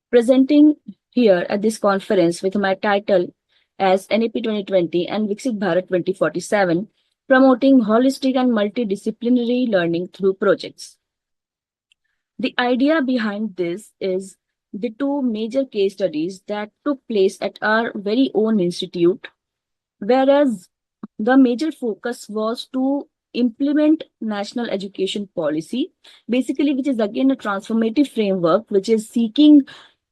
presenting here at this conference with my title as NEP 2020 and Viksit Bharat 2047, promoting holistic and multidisciplinary learning through projects. The idea behind this is the two major case studies that took place at our very own institute, whereas the major focus was to implement national education policy, basically, which is again a transformative framework, which is seeking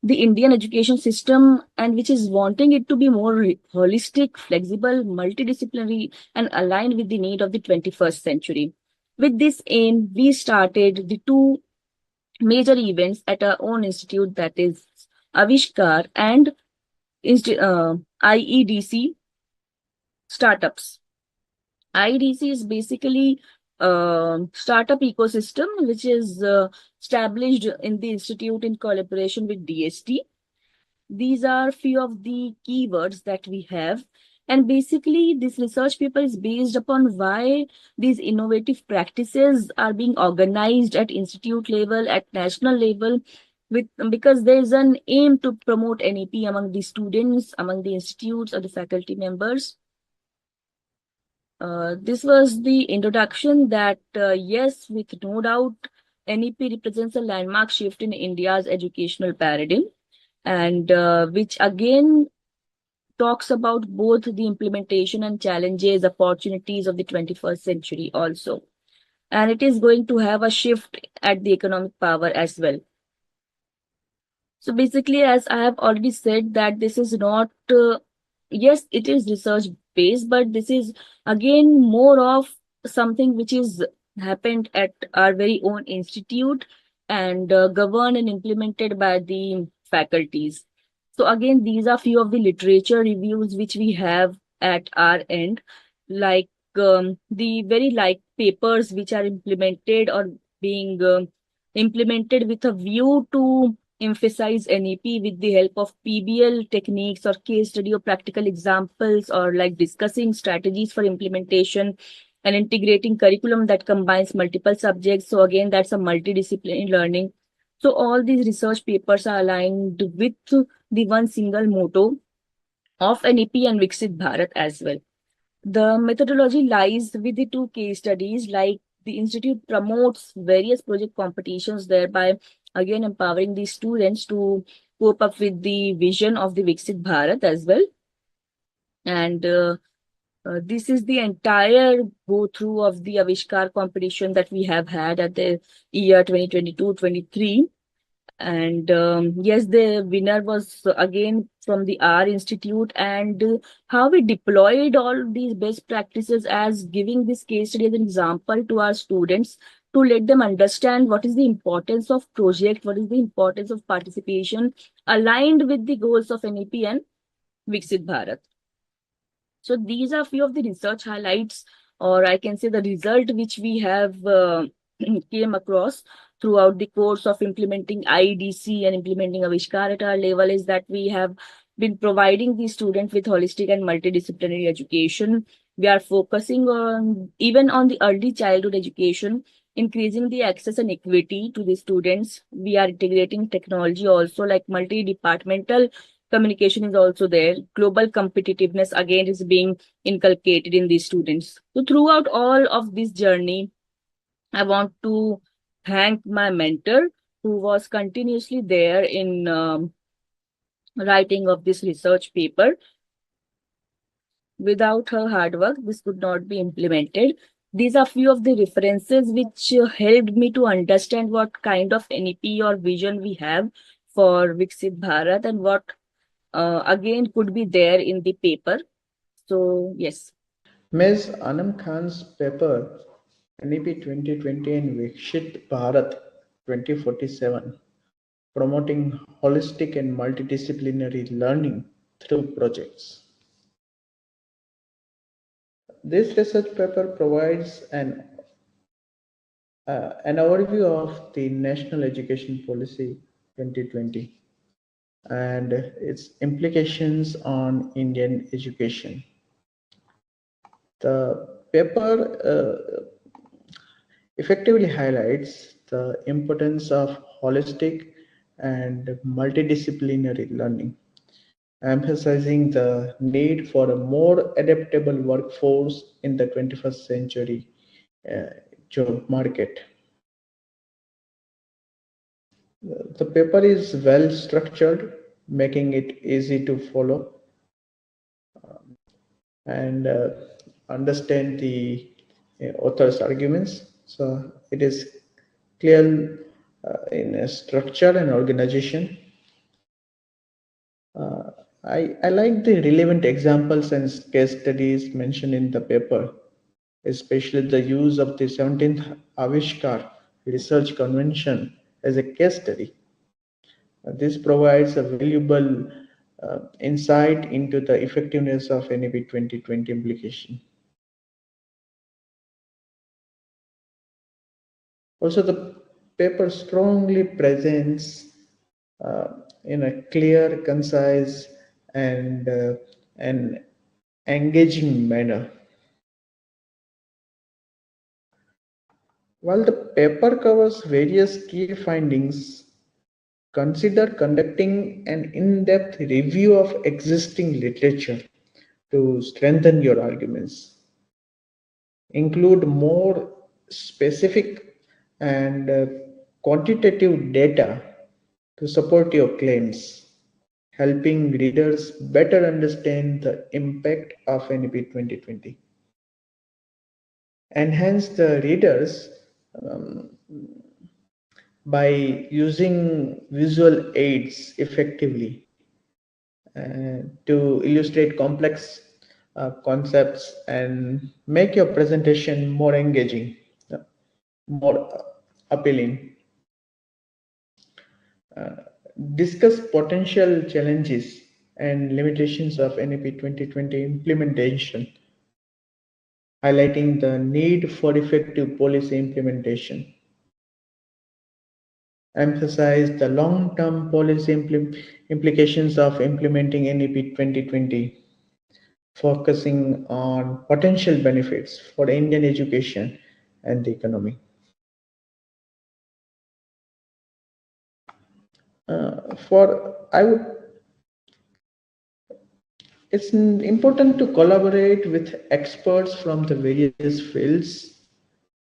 the Indian education system and which is wanting it to be more holistic, flexible, multidisciplinary, and aligned with the need of the 21st century. With this aim, we started the two major events at our own institute, that is Avishkar and IEDC startups. IEDC is basically a startup ecosystem which is established in the institute in collaboration with DST. These are few of the keywords that we have. And basically, this research paper is based upon why these innovative practices are being organized at institute level, at national level, because there is an aim to promote NEP among the students, among the institutes or the faculty members. This was the introduction that, yes, with no doubt, NEP represents a landmark shift in India's educational paradigm, and which again talks about both the implementation and challenges, opportunities of the 21st century also. And it is going to have a shift at the economic power as well. So basically, as I have already said, that this is not, yes, it is research based, but this is again more of something which is happened at our very own institute and governed and implemented by the faculties. So again, these are few of the literature reviews which we have at our end, like the very like papers which are implemented or being implemented with a view to emphasize NEP with the help of PBL techniques or case study or practical examples, or like discussing strategies for implementation and integrating curriculum that combines multiple subjects. So again, that's a multidisciplinary learning. So all these research papers are aligned with the one single motto of NEP and Viksit Bharat as well. The methodology lies with the two case studies, like the institute promotes various project competitions, thereby again empowering the students to cope up with the vision of the Viksit Bharat as well. And this is the entire go through of the Avishkar competition that we have had at the year 2022-23. And yes, the winner was again from the R Institute, and how we deployed all these best practices as giving this case study as an example to our students to let them understand what is the importance of project, what is the importance of participation aligned with the goals of NEP and Viksit Bharat. So these are few of the research highlights, or I can say the result which we have came across throughout the course of implementing IEDC and implementing Avishkar at our level, is that we have been providing the students with holistic and multidisciplinary education. We are focusing on even on the early childhood education, increasing the access and equity to the students. We are integrating technology also, like multi-departmental communication is also there. Global competitiveness again is being inculcated in these students. So throughout all of this journey, I want to thank my mentor who was continuously there in writing of this research paper. Without her hard work, this could not be implemented. These are few of the references which helped me to understand what kind of NEP or vision we have for Viksit Bharat and what again could be there in the paper. So yes. Ms. Anam Khan's paper NEP 2020 and Viksit Bharat 2047, promoting holistic and multidisciplinary learning through projects. This research paper provides an overview of the National Education Policy 2020 and its implications on Indian education. The paper effectively highlights the importance of holistic and multidisciplinary learning, emphasizing the need for a more adaptable workforce in the 21st century job market. The paper is well structured, making it easy to follow and understand the author's arguments. So it is clear in a structure and organization. I like the relevant examples and case studies mentioned in the paper, especially the use of the 17th Avishkar Research Convention as a case study. This provides a valuable insight into the effectiveness of NEP 2020 implication. Also, the paper strongly presents in a clear, concise, and an engaging manner. While the paper covers various key findings, consider conducting an in-depth review of existing literature to strengthen your arguments. Include more specific and quantitative data to support your claims, helping readers better understand the impact of NEP 2020. Enhance the readers by using visual aids effectively to illustrate complex concepts and make your presentation more engaging, more appealing. Discuss potential challenges and limitations of NEP 2020 implementation, highlighting the need for effective policy implementation. Emphasize the long-term policy implications of implementing NEP 2020, focusing on potential benefits for Indian education and the economy. It's important to collaborate with experts from the various fields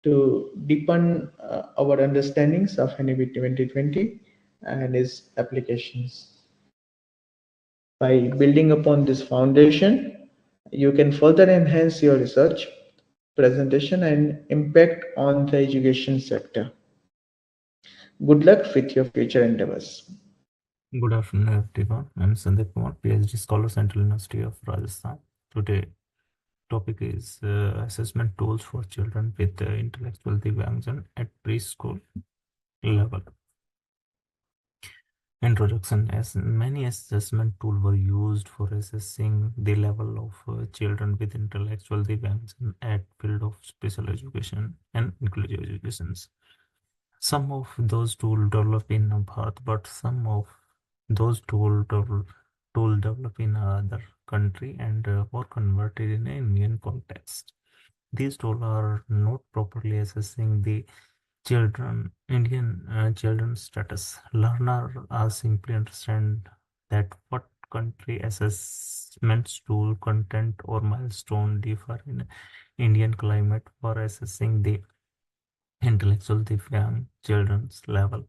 to deepen our understandings of NEP 2020 and its applications. By building upon this foundation, you can further enhance your research, presentation, and impact on the education sector. Good luck with your future endeavors. Good afternoon, everyone. I'm Sandeep Kumar, PhD scholar, Central University of Rajasthan. Today, topic is assessment tools for children with intellectual divyangjan at preschool level. Introduction. As many assessment tools were used for assessing the level of children with intellectual divyangjan at field of special education and inclusive educations. Some of those tools develop in Bharat, but some of those tools develop in other country and were converted in an Indian context. These tools are not properly assessing the Indian children's status. Learner are simply understand that what country assessments tool content or milestone differ in Indian climate for assessing the intellectual divyang children's level.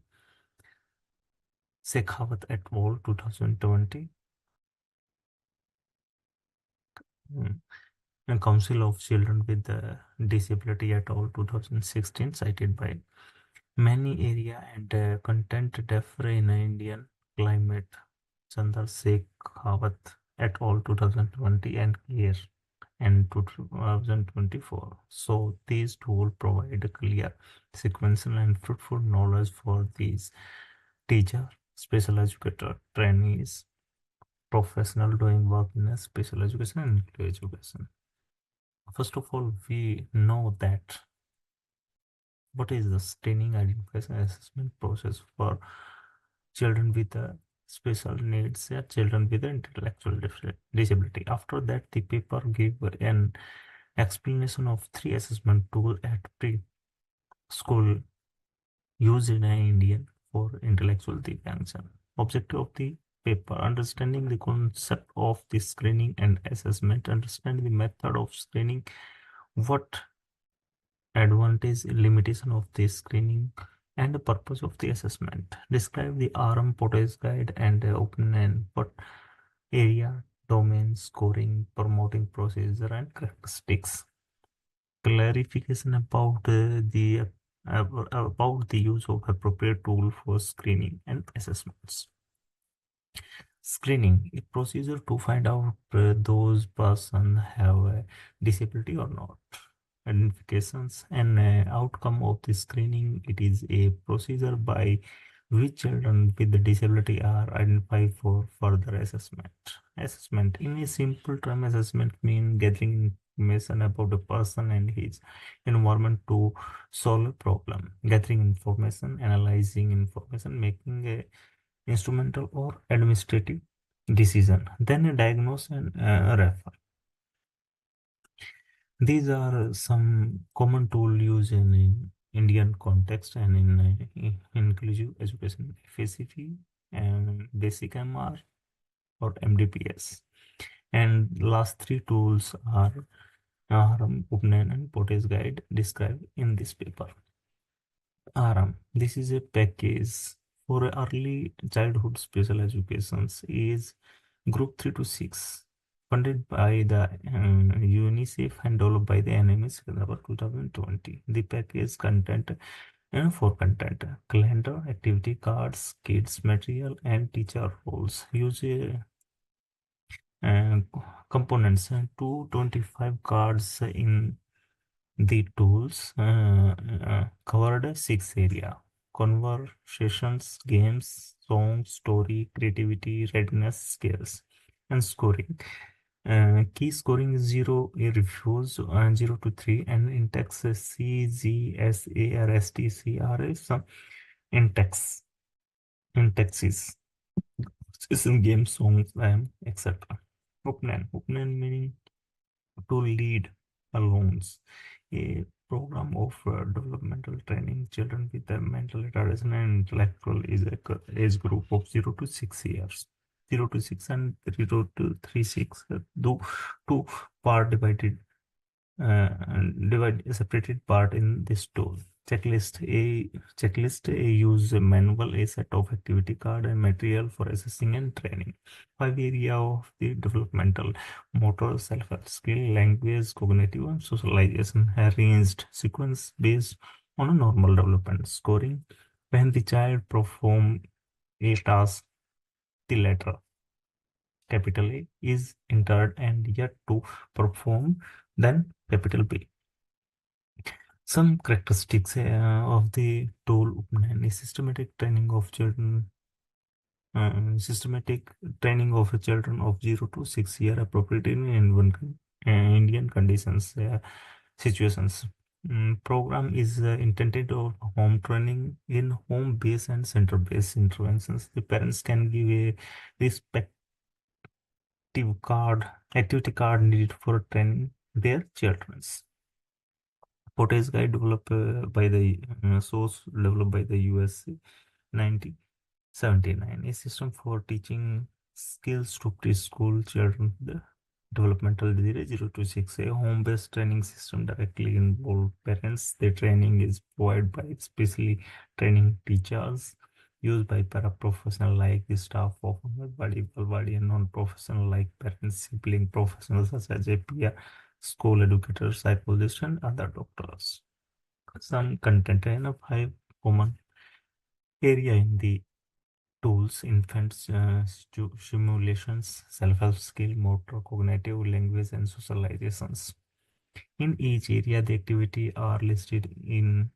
Shekhawat et al. 2020. And Council of Children with Disability et al. 2016, cited by many area and content differ in Indian climate. Chandrasekharan et al. 2020 and clear and 2024. So these tools provide a clear, sequential, and fruitful knowledge for these teacher, special educator, trainees, professional doing work in a special education and education. First of all, we know that what is the screening, identification, and assessment process for children with special needs, children with intellectual disability. After that, the paper gave an explanation of 3 assessment tools at preschool used in Indian for intellectual deviation. Objective of the paper: understanding the concept of the screening and assessment, understand the method of screening, what advantage, limitation of the screening, and the purpose of the assessment. Describe the RM Potage guide and open and what area, domain, scoring, promoting procedure, and characteristics. Clarification about the use of appropriate tool for screening and assessments. Screening, a procedure to find out those person have a disability or not. Identifications and outcome of the screening. It is a procedure by which children with the disability are identified for further assessment. Assessment, in a simple term, assessment means gathering information about the person and his environment to solve a problem. Gathering information, analyzing information, making a instrumental or administrative decision, then a diagnose and refer. These are some common tools used in Indian context and in inclusive education, FACP and basic MR or MDPS. And last 3 tools are Aharam, Upnan and Potage guide described in this paper. Aharam, this is a package for early childhood special educations is group 3 to 6, funded by the UNICEF and developed by the NMS Hyderabad 2020. The package content for content, calendar, activity cards, kids material, and teacher roles. Use components 225 cards in the tools covered 6 area: conversations, games, songs, story, creativity, readiness, skills, and scoring. Key scoring is 0, a refuse, 0 to 3, and in text C, G, S, A, R, S, T, C, R is some in text, in texts, in game, songs, etc. Upnan meaning to lead alone. A program of developmental training children with mental retardation and intellectual is a age group of 0 to 6 years. 0 to 6 and 0 to 36, two part divided separated part in this tool. Checklist a use a manual, a set of activity card and material for assessing and training. 5 area of the developmental: motor, self-help skill, language, cognitive, and socialization. Arranged sequence based on a normal development. Scoring: when the child perform a task, the letter capital A is entered and yet to perform, then capital B. Some characteristics of the tool Upnan is systematic training of children. Systematic training of children of 0 to 6 year appropriate in Indian conditions, situations. Program is intended of home training in home based and center based interventions. The parents can give a respective activity card needed for training their children's. Potage guide developed by the source developed by the USA 1979, a system for teaching skills to preschool children with the developmental disease 0 to 6, a home-based training system directly involve parents. The training is provided by specially training teachers used by paraprofessional like the staff of body, and non-professional like parents, sibling professionals such as a peer, school educators, psychologists, and other doctors. Some content in a 5 common area in the tools, infants, simulations, self-help skill, motor, cognitive, language, and socializations. In each area, the activity are listed in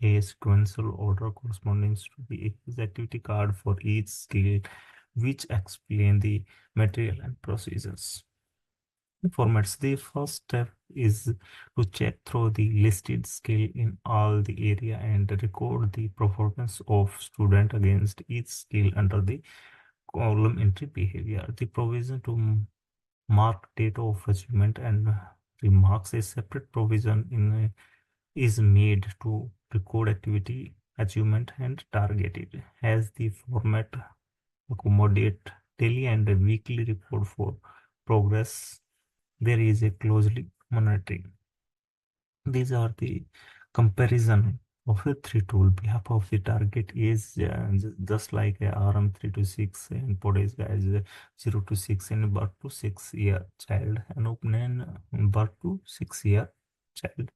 a sequential order corresponding to the activity card for each skill, which explain the material and procedures. Formats. The first step is to check through the listed skill in all the area and record the performance of student against each skill under the column entry behavior. The provision to mark data of achievement and remarks. A separate provision is made to record activity, achievement, and targeted. As the format accommodate daily and weekly report for progress, there is a closely monitoring. These are the comparison of the three tool. Behalf of the target is just like a RM 3 to 6 and Podes guys 0 to 6 and birth to 6-year child and open birth to 6-year child.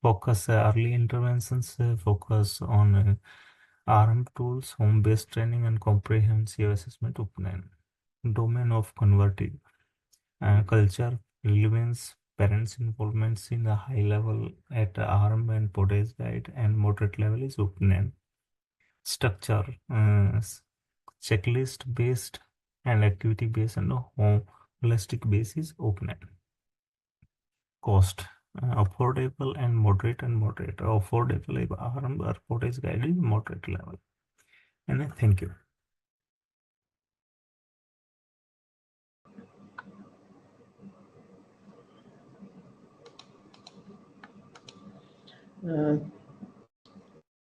Focus early interventions, focus on RM tools, home-based training and comprehensive assessment open. Domain of converted culture, relevance, parents' involvements in the high level at ARM and Podes guide and moderate level is open. Structure, checklist based and activity based and holistic basis open. Cost, affordable and moderate and moderate. Affordable ARM or Podes guide is moderate level. And thank you.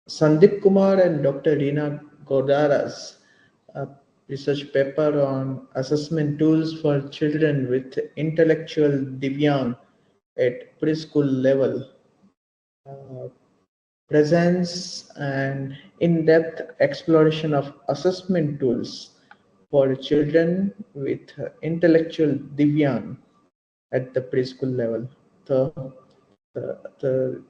Sandeep Kumar and Dr. Reena Godara's research paper on assessment tools for children with intellectual deviance at preschool level presents an in-depth exploration of assessment tools for children with intellectual deviance at the preschool level. The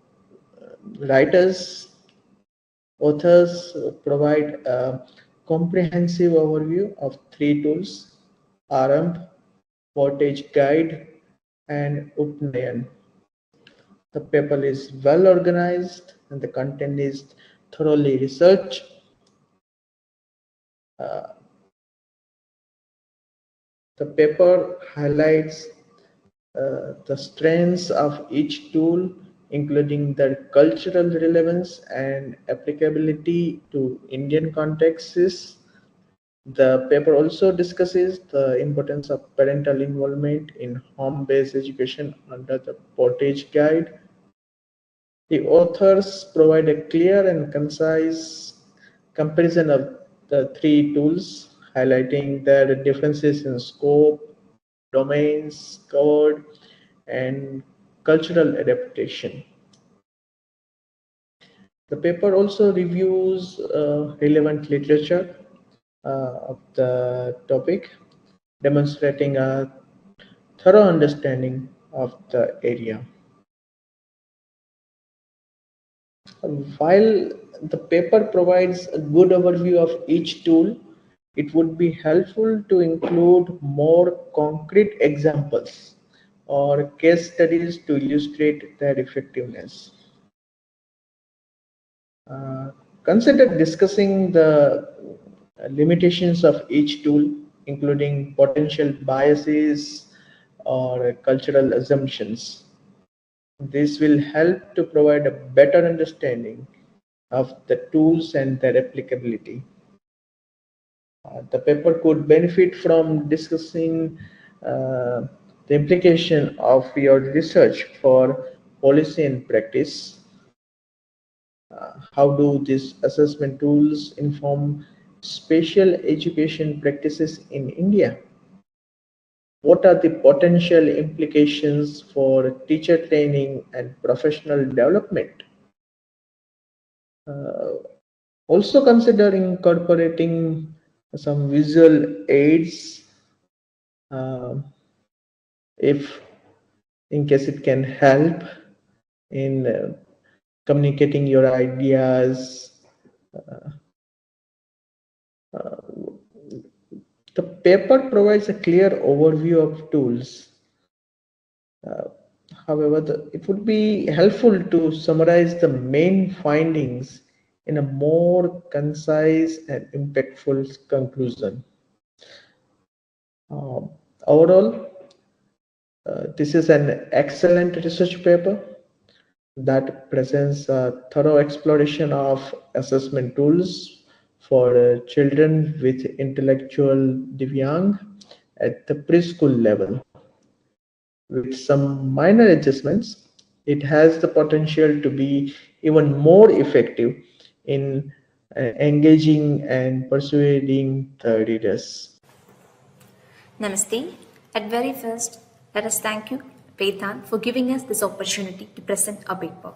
authors provide a comprehensive overview of three tools: Arambh, Portage Guide, and Upnayan. The paper is well organized and the content is thoroughly researched. The paper highlights the strengths of each tool, including their cultural relevance and applicability to Indian contexts. The paper also discusses the importance of parental involvement in home-based education under the Portage Guide. The authors provide a clear and concise comparison of the three tools, highlighting their differences in scope, domains covered, and cultural adaptation. The paper also reviews relevant literature of the topic, demonstrating a thorough understanding of the area. While the paper provides a good overview of each tool, it would be helpful to include more concrete examples or case studies to illustrate their effectiveness. Consider discussing the limitations of each tool, including potential biases or cultural assumptions. This will help to provide a better understanding of the tools and their applicability. The paper could benefit from discussing the implication of your research for policy and practice. How do these assessment tools inform special education practices in India? What are the potential implications for teacher training and professional development? Also consider incorporating some visual aids if in case it can help in communicating your ideas The paper provides a clear overview of tools. However, it would be helpful to summarize the main findings in a more concise and impactful conclusion. Overall, this is an excellent research paper that presents a thorough exploration of assessment tools for children with intellectual deviance at the preschool level. With some minor adjustments, it has the potential to be even more effective in engaging and persuading the readers. Namaste. At very first, let us thank you, Vedant, for giving us this opportunity to present our paper.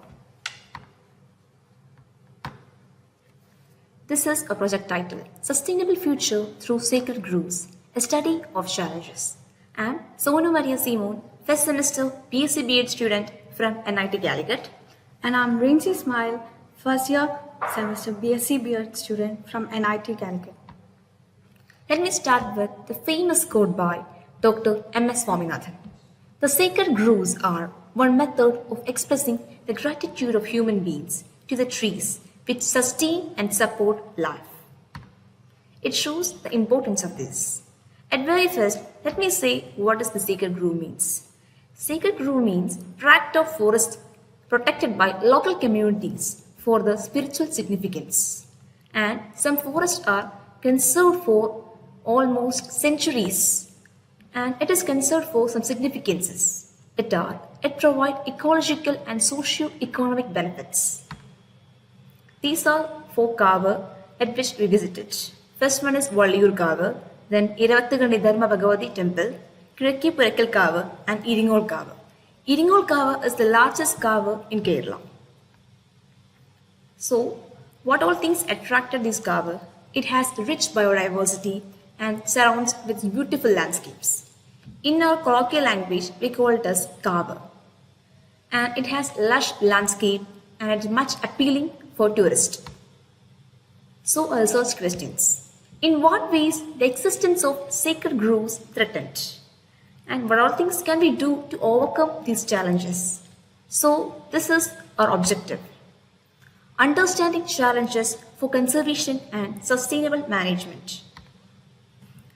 This is a project titled Sustainable Future Through Sacred Groves, a study of challenges. I am Sonu Maria Seemon, first semester BSc B.Ed student from NIT Calicut. And I'm Rinji Smile, first year semester BSc B.Ed student from NIT Calicut. Let me start with the famous quote by Dr. M.S. Swaminathan. The sacred grooves are one method of expressing the gratitude of human beings to the trees which sustain and support life. It shows the importance of this. At very first, let me say what does the sacred grove means. Sacred grove means tract of forest protected by local communities for the spiritual significance. And some forests are conserved for almost centuries, and it is conserved for some significances. It provides ecological and socio-economic benefits. These are 4 Kava at which we visited. First one is Valliyur Kava, then Iravatthagandi Dharma Bhagavati Temple, Kirakki Purakal Kava, and Iringol Kava. Iringol Kava is the largest Kava in Kerala. So, what all things attracted this Kava? It has rich biodiversity and surrounds with beautiful landscapes. In our colloquial language, we call it as Kava. And it has lush landscape and it is much appealing for tourists. So I researched questions. In what ways the existence of sacred groves threatened? And what all things can we do to overcome these challenges? So this is our objective. Understanding challenges for conservation and sustainable management.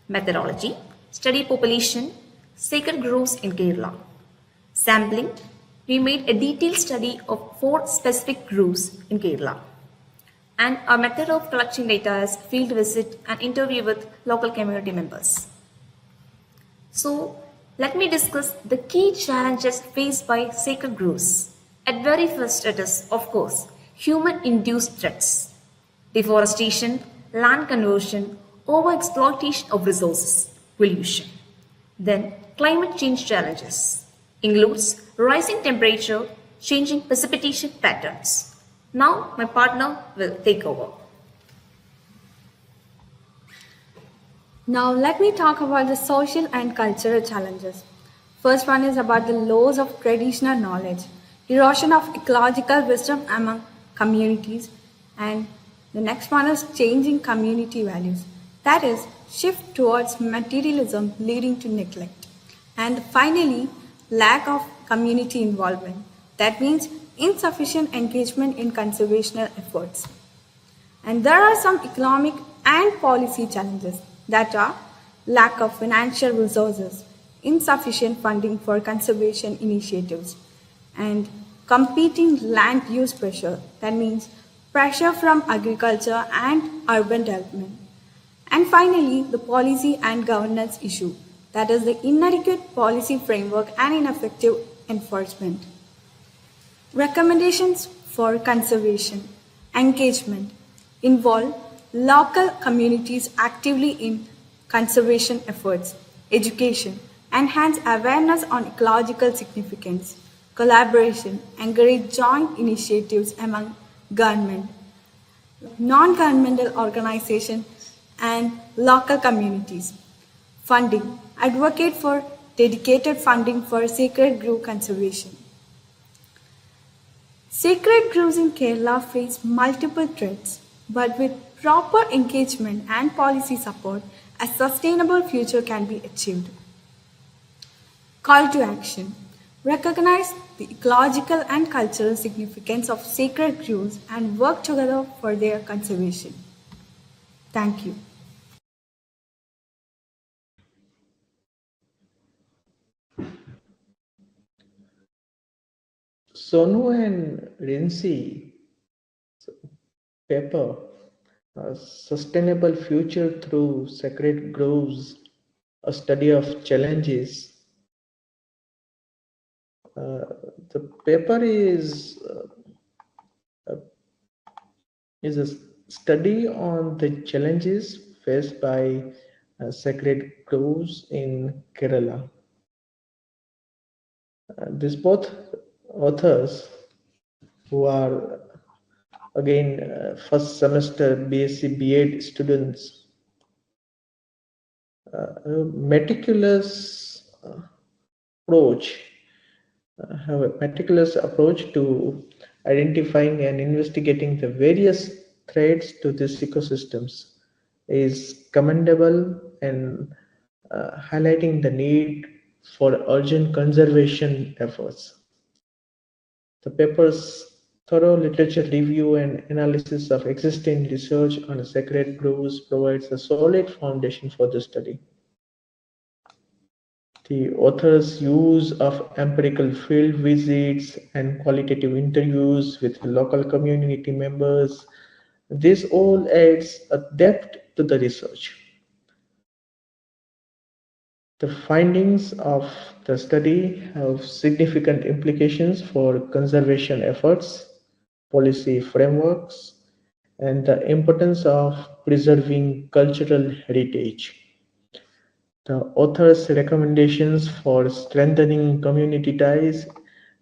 Methodology, study population, sacred groves in Kerala. Sampling, we made a detailed study of 4 specific groves in Kerala. And our method of collecting data is field visit and interview with local community members. So, let me discuss the key challenges faced by sacred groves. At very first it is, of course, human-induced threats. Deforestation, land conversion, overexploitation of resources, pollution. Then climate change challenges includes rising temperature, changing precipitation patterns. Now my partner will take over. Now let me talk about the social and cultural challenges. First one is about the loss of traditional knowledge, erosion of ecological wisdom among communities, and the next one is changing community values. That is, shift towards materialism leading to neglect. And finally, lack of community involvement. That means insufficient engagement in conservational efforts. And there are some economic and policy challenges that are lack of financial resources, insufficient funding for conservation initiatives, and competing land use pressure. That means pressure from agriculture and urban development. And finally, the policy and governance issue, that is the inadequate policy framework and ineffective enforcement. Recommendations for conservation, engagement, involve local communities actively in conservation efforts, education, enhance awareness on ecological significance, collaboration, encourage joint initiatives among government, non-governmental organizations, and local communities. Funding, advocate for dedicated funding for sacred grove conservation. Sacred groves in Kerala face multiple threats, but with proper engagement and policy support, a sustainable future can be achieved. Call to action. Recognize the ecological and cultural significance of sacred groves and work together for their conservation. Thank you. Sonu and Rinsi paper, a sustainable future through sacred groves, a study of challenges. The paper is a study on the challenges faced by sacred groves in Kerala. These both authors, who are again first semester BSc B.Ed students, approach have a meticulous approach to identifying and investigating the various threats to these ecosystems is commendable, and highlighting the need for urgent conservation efforts. The paper's thorough literature review and analysis of existing research on sacred groves provides a solid foundation for the study. The author's use of empirical field visits and qualitative interviews with local community members, this all adds a depth to the research. The findings of the study have significant implications for conservation efforts, policy frameworks, and the importance of preserving cultural heritage. The author's recommendations for strengthening community ties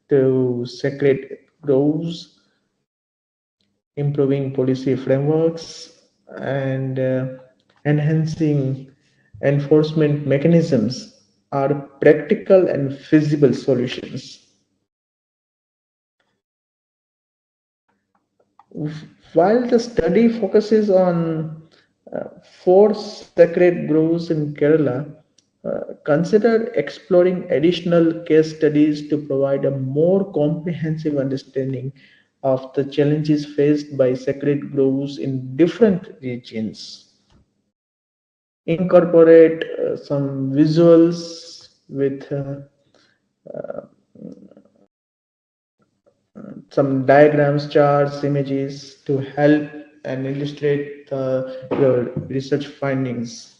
to sacred groves, improving policy frameworks, and enhancing enforcement mechanisms are practical and feasible solutions. While the study focuses on 4 sacred groves in Kerala, consider exploring additional case studies to provide a more comprehensive understanding of the challenges faced by sacred groves in different regions. Incorporate some visuals with some diagrams, charts, images to help and illustrate your research findings.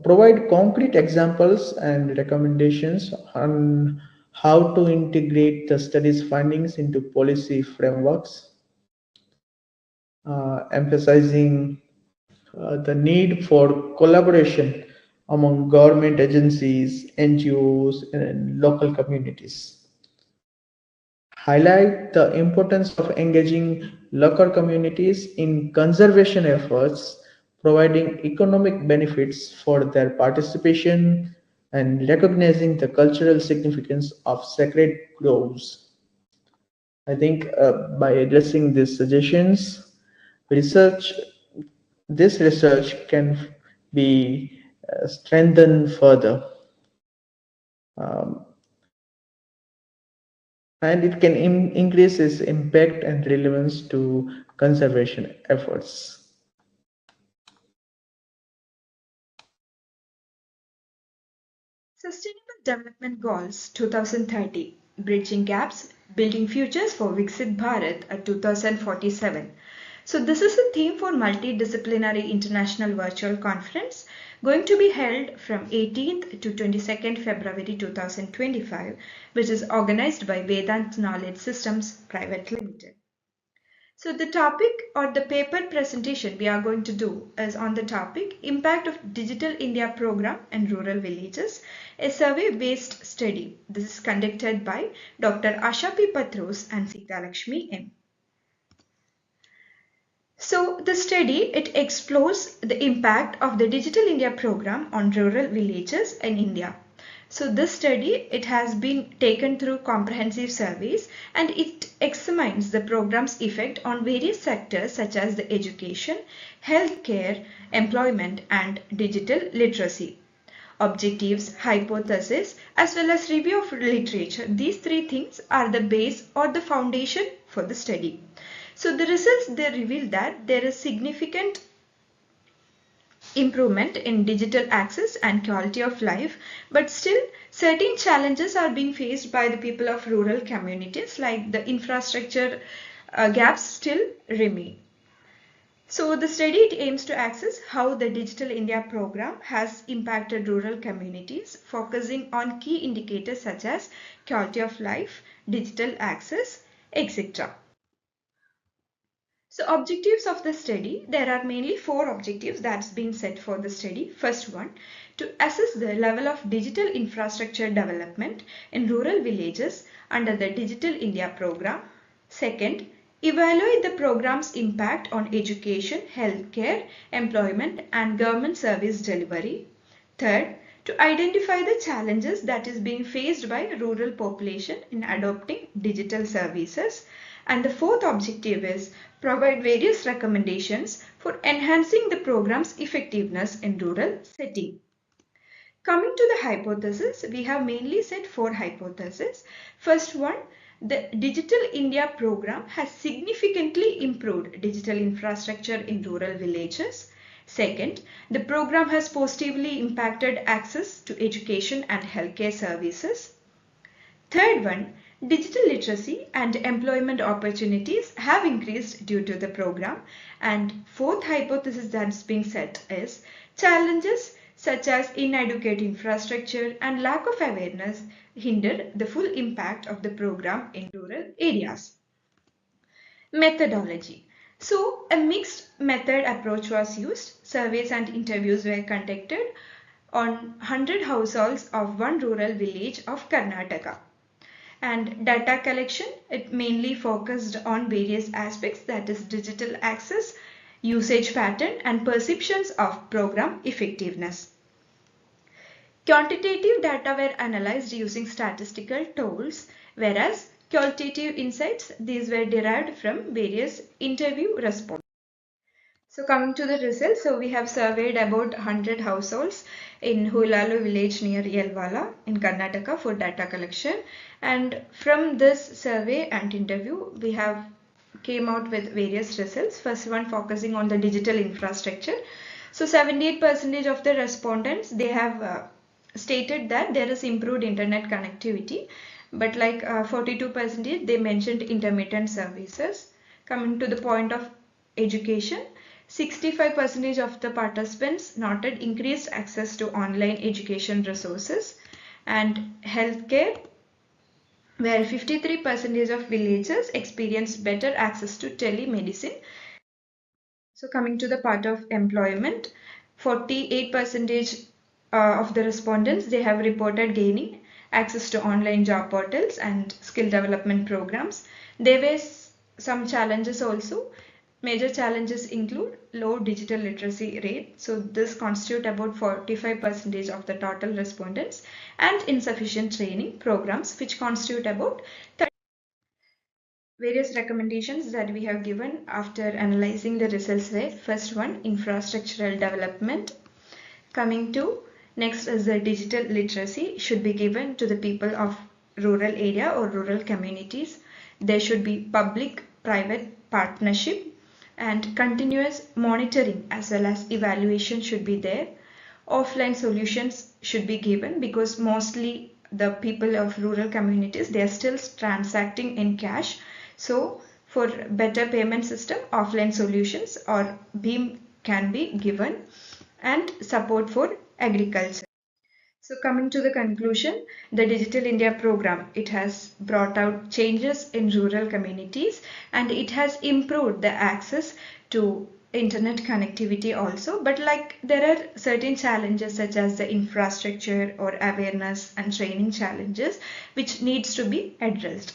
Provide concrete examples and recommendations on how to integrate the study's findings into policy frameworks, emphasizing the need for collaboration among government agencies, NGOs, and local communities. Highlight the importance of engaging local communities in conservation efforts, providing economic benefits for their participation, and recognizing the cultural significance of sacred groves. I think by addressing these suggestions, this research can be strengthened further. And it can increase its impact and relevance to conservation efforts. Sustainable Development Goals 2030 Bridging Gaps, Building Futures for Viksit Bharat at 2047. So this is a theme for multidisciplinary international virtual conference going to be held from 18th to 22nd February 2025, which is organized by Vedant Knowledge Systems Private Limited. So the topic or the paper presentation we are going to do is on the topic Impact of Digital India Program and Rural Villages, a survey-based study. This is conducted by Dr. Asha P. Pathrose and Sita Lakshmi M. So the study, it explores the impact of the Digital India program on rural villages in India. So this study, it has been taken through comprehensive surveys and it examines the program's effect on various sectors such as the education, healthcare, employment and digital literacy. Objectives, hypothesis as well as review of literature. These three things are the base or the foundation for the study. So the results, they reveal that there is significant improvement in digital access and quality of life, but still certain challenges are being faced by the people of rural communities, like the infrastructure gaps still remain. So the study, it aims to assess how the Digital India program has impacted rural communities, focusing on key indicators such as quality of life, digital access, etc. So objectives of the study, there are mainly 4 objectives that's been set for the study. First one, to assess the level of digital infrastructure development in rural villages under the Digital India program. Second, evaluate the program's impact on education, healthcare, employment and government service delivery. Third, to identify the challenges that is being faced by rural population in adopting digital services. And the fourth objective is provide various recommendations for enhancing the program's effectiveness in rural setting. Coming to the hypothesis, we have mainly set 4 hypotheses. First one, the Digital India program has significantly improved digital infrastructure in rural villages. Second, the program has positively impacted access to education and healthcare services. Third one, digital literacy and employment opportunities have increased due to the program. And fourth hypothesis that's being set is challenges such as inadequate infrastructure and lack of awareness hinder the full impact of the program in rural areas. Methodology. So a mixed method approach was used. Surveys and interviews were conducted on 100 households of one rural village of Karnataka. And data collection, it mainly focused on various aspects, that is digital access, usage pattern and perceptions of program effectiveness. Quantitative data were analyzed using statistical tools, whereas qualitative insights, these were derived from various interview responses. So coming to the results, so we have surveyed about 100 households in Hulalu village near Yelwala in Karnataka for data collection, and from this survey and interview we have came out with various results. First one, focusing on the digital infrastructure. So 78% of the respondents, they have stated that there is improved internet connectivity, but like 42% they mentioned intermittent services. Coming to the point of education, 65% of the participants noted increased access to online education resources, and healthcare, where 53% of villagers experienced better access to telemedicine. So coming to the part of employment, 48% of the respondents, they have reported gaining access to online job portals and skill development programs. There were some challenges also. Major challenges include low digital literacy rate, so this constitute about 45% of the total respondents, and insufficient training programs, which constitute about 30%. Various recommendations that we have given after analyzing the results were: first one, infrastructural development. Coming to next is the digital literacy should be given to the people of rural area or rural communities. There should be public-private partnership and continuous monitoring as well as evaluation should be there. Offline solutions should be given because mostly the people of rural communities, they are still transacting in cash. So for better payment system, offline solutions or BEAM can be given, and support for agriculture. So coming to the conclusion, the Digital India program, it has brought out changes in rural communities and it has improved the access to internet connectivity also, but like there are certain challenges such as the infrastructure or awareness and training challenges which needs to be addressed.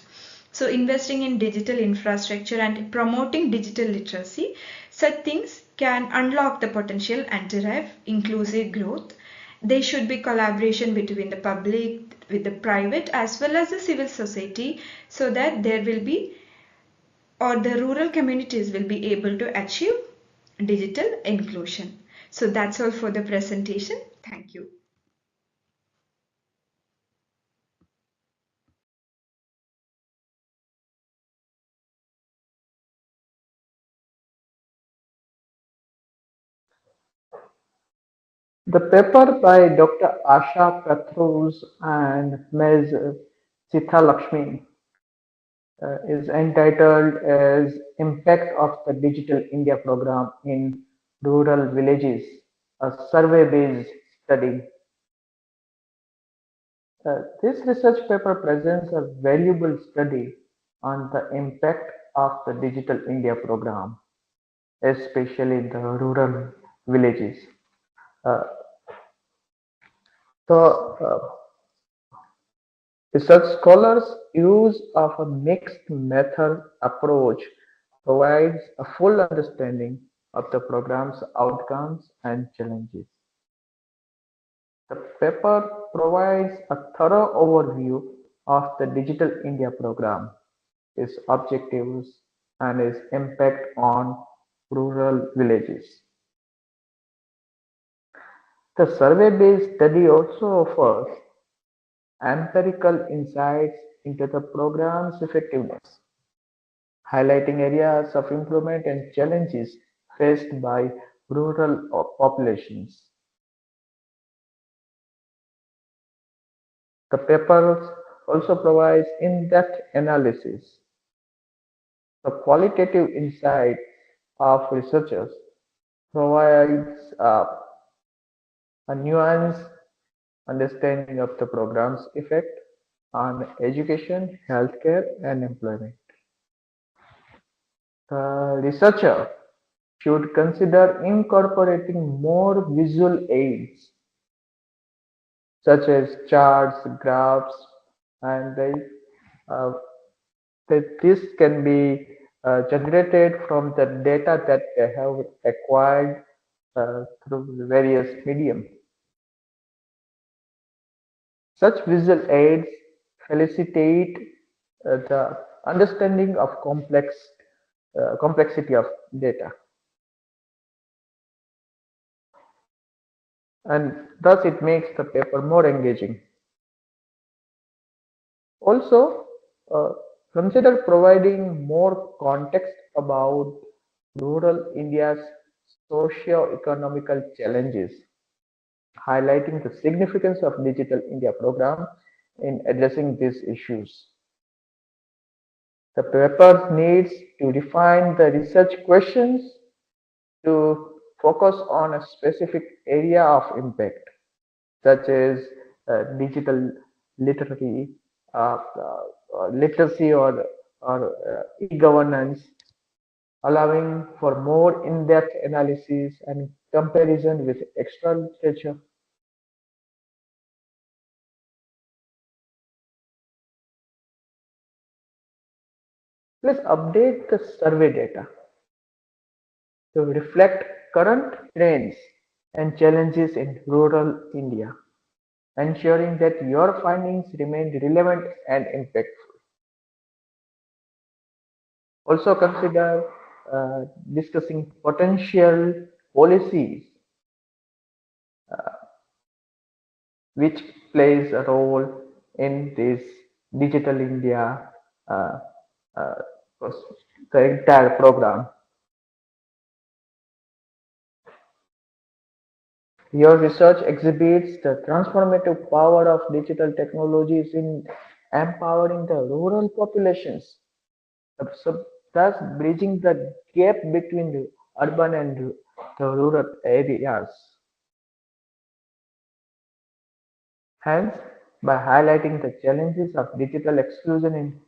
So investing in digital infrastructure and promoting digital literacy, such things can unlock the potential and derive inclusive growth. There should be collaboration between the public, with the private as well as the civil society, so that there will be, or the rural communities will be able to achieve digital inclusion. So that's all for the presentation. Thank you. The paper by Dr. Asha Pathrose and Ms. Sitha Lakshmi is entitled as Impact of the Digital India Program in Rural Villages, a survey-based study. This research paper presents a valuable study on the impact of the Digital India Program, especially in the rural villages. Uh, so, research scholars' use of a mixed method approach provides a full understanding of the program's outcomes and challenges. The paper provides a thorough overview of the Digital India program, its objectives, and its impact on rural villages. The survey-based study also offers empirical insights into the program's effectiveness, highlighting areas of improvement and challenges faced by rural populations. The paper also provides in-depth analysis. The qualitative insight of researchers provides a nuanced understanding of the program's effect on education, healthcare, and employment. The researcher should consider incorporating more visual aids such as charts, graphs, and this can be generated from the data that they have acquired through various medium. Such visual aids facilitate the understanding of complexity of data, and thus it makes the paper more engaging. Also, consider providing more context about rural India's socio-economical challenges, highlighting the significance of Digital India program in addressing these issues. The paper needs to define the research questions to focus on a specific area of impact, such as digital literacy, literacy or e-governance, allowing for more in-depth analysis and comparison with external literature. Let's update the survey data to reflect current trends and challenges in rural India, ensuring that your findings remain relevant and impactful. Also consider discussing potential policies which plays a role in this Digital India, uh, uh, the entire program. Your research exhibits the transformative power of digital technologies in empowering the rural populations, so thus bridging the gap between the urban and the rural areas. Hence, by highlighting the challenges of digital exclusion in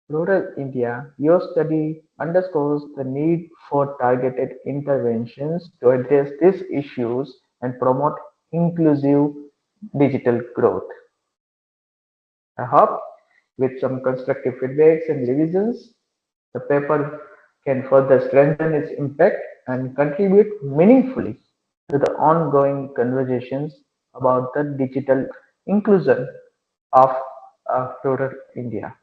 rural India, your study underscores the need for targeted interventions to address these issues and promote inclusive digital growth. I hope with some constructive feedbacks and revisions, the paper can further strengthen its impact and contribute meaningfully to the ongoing conversations about the digital inclusion of rural India.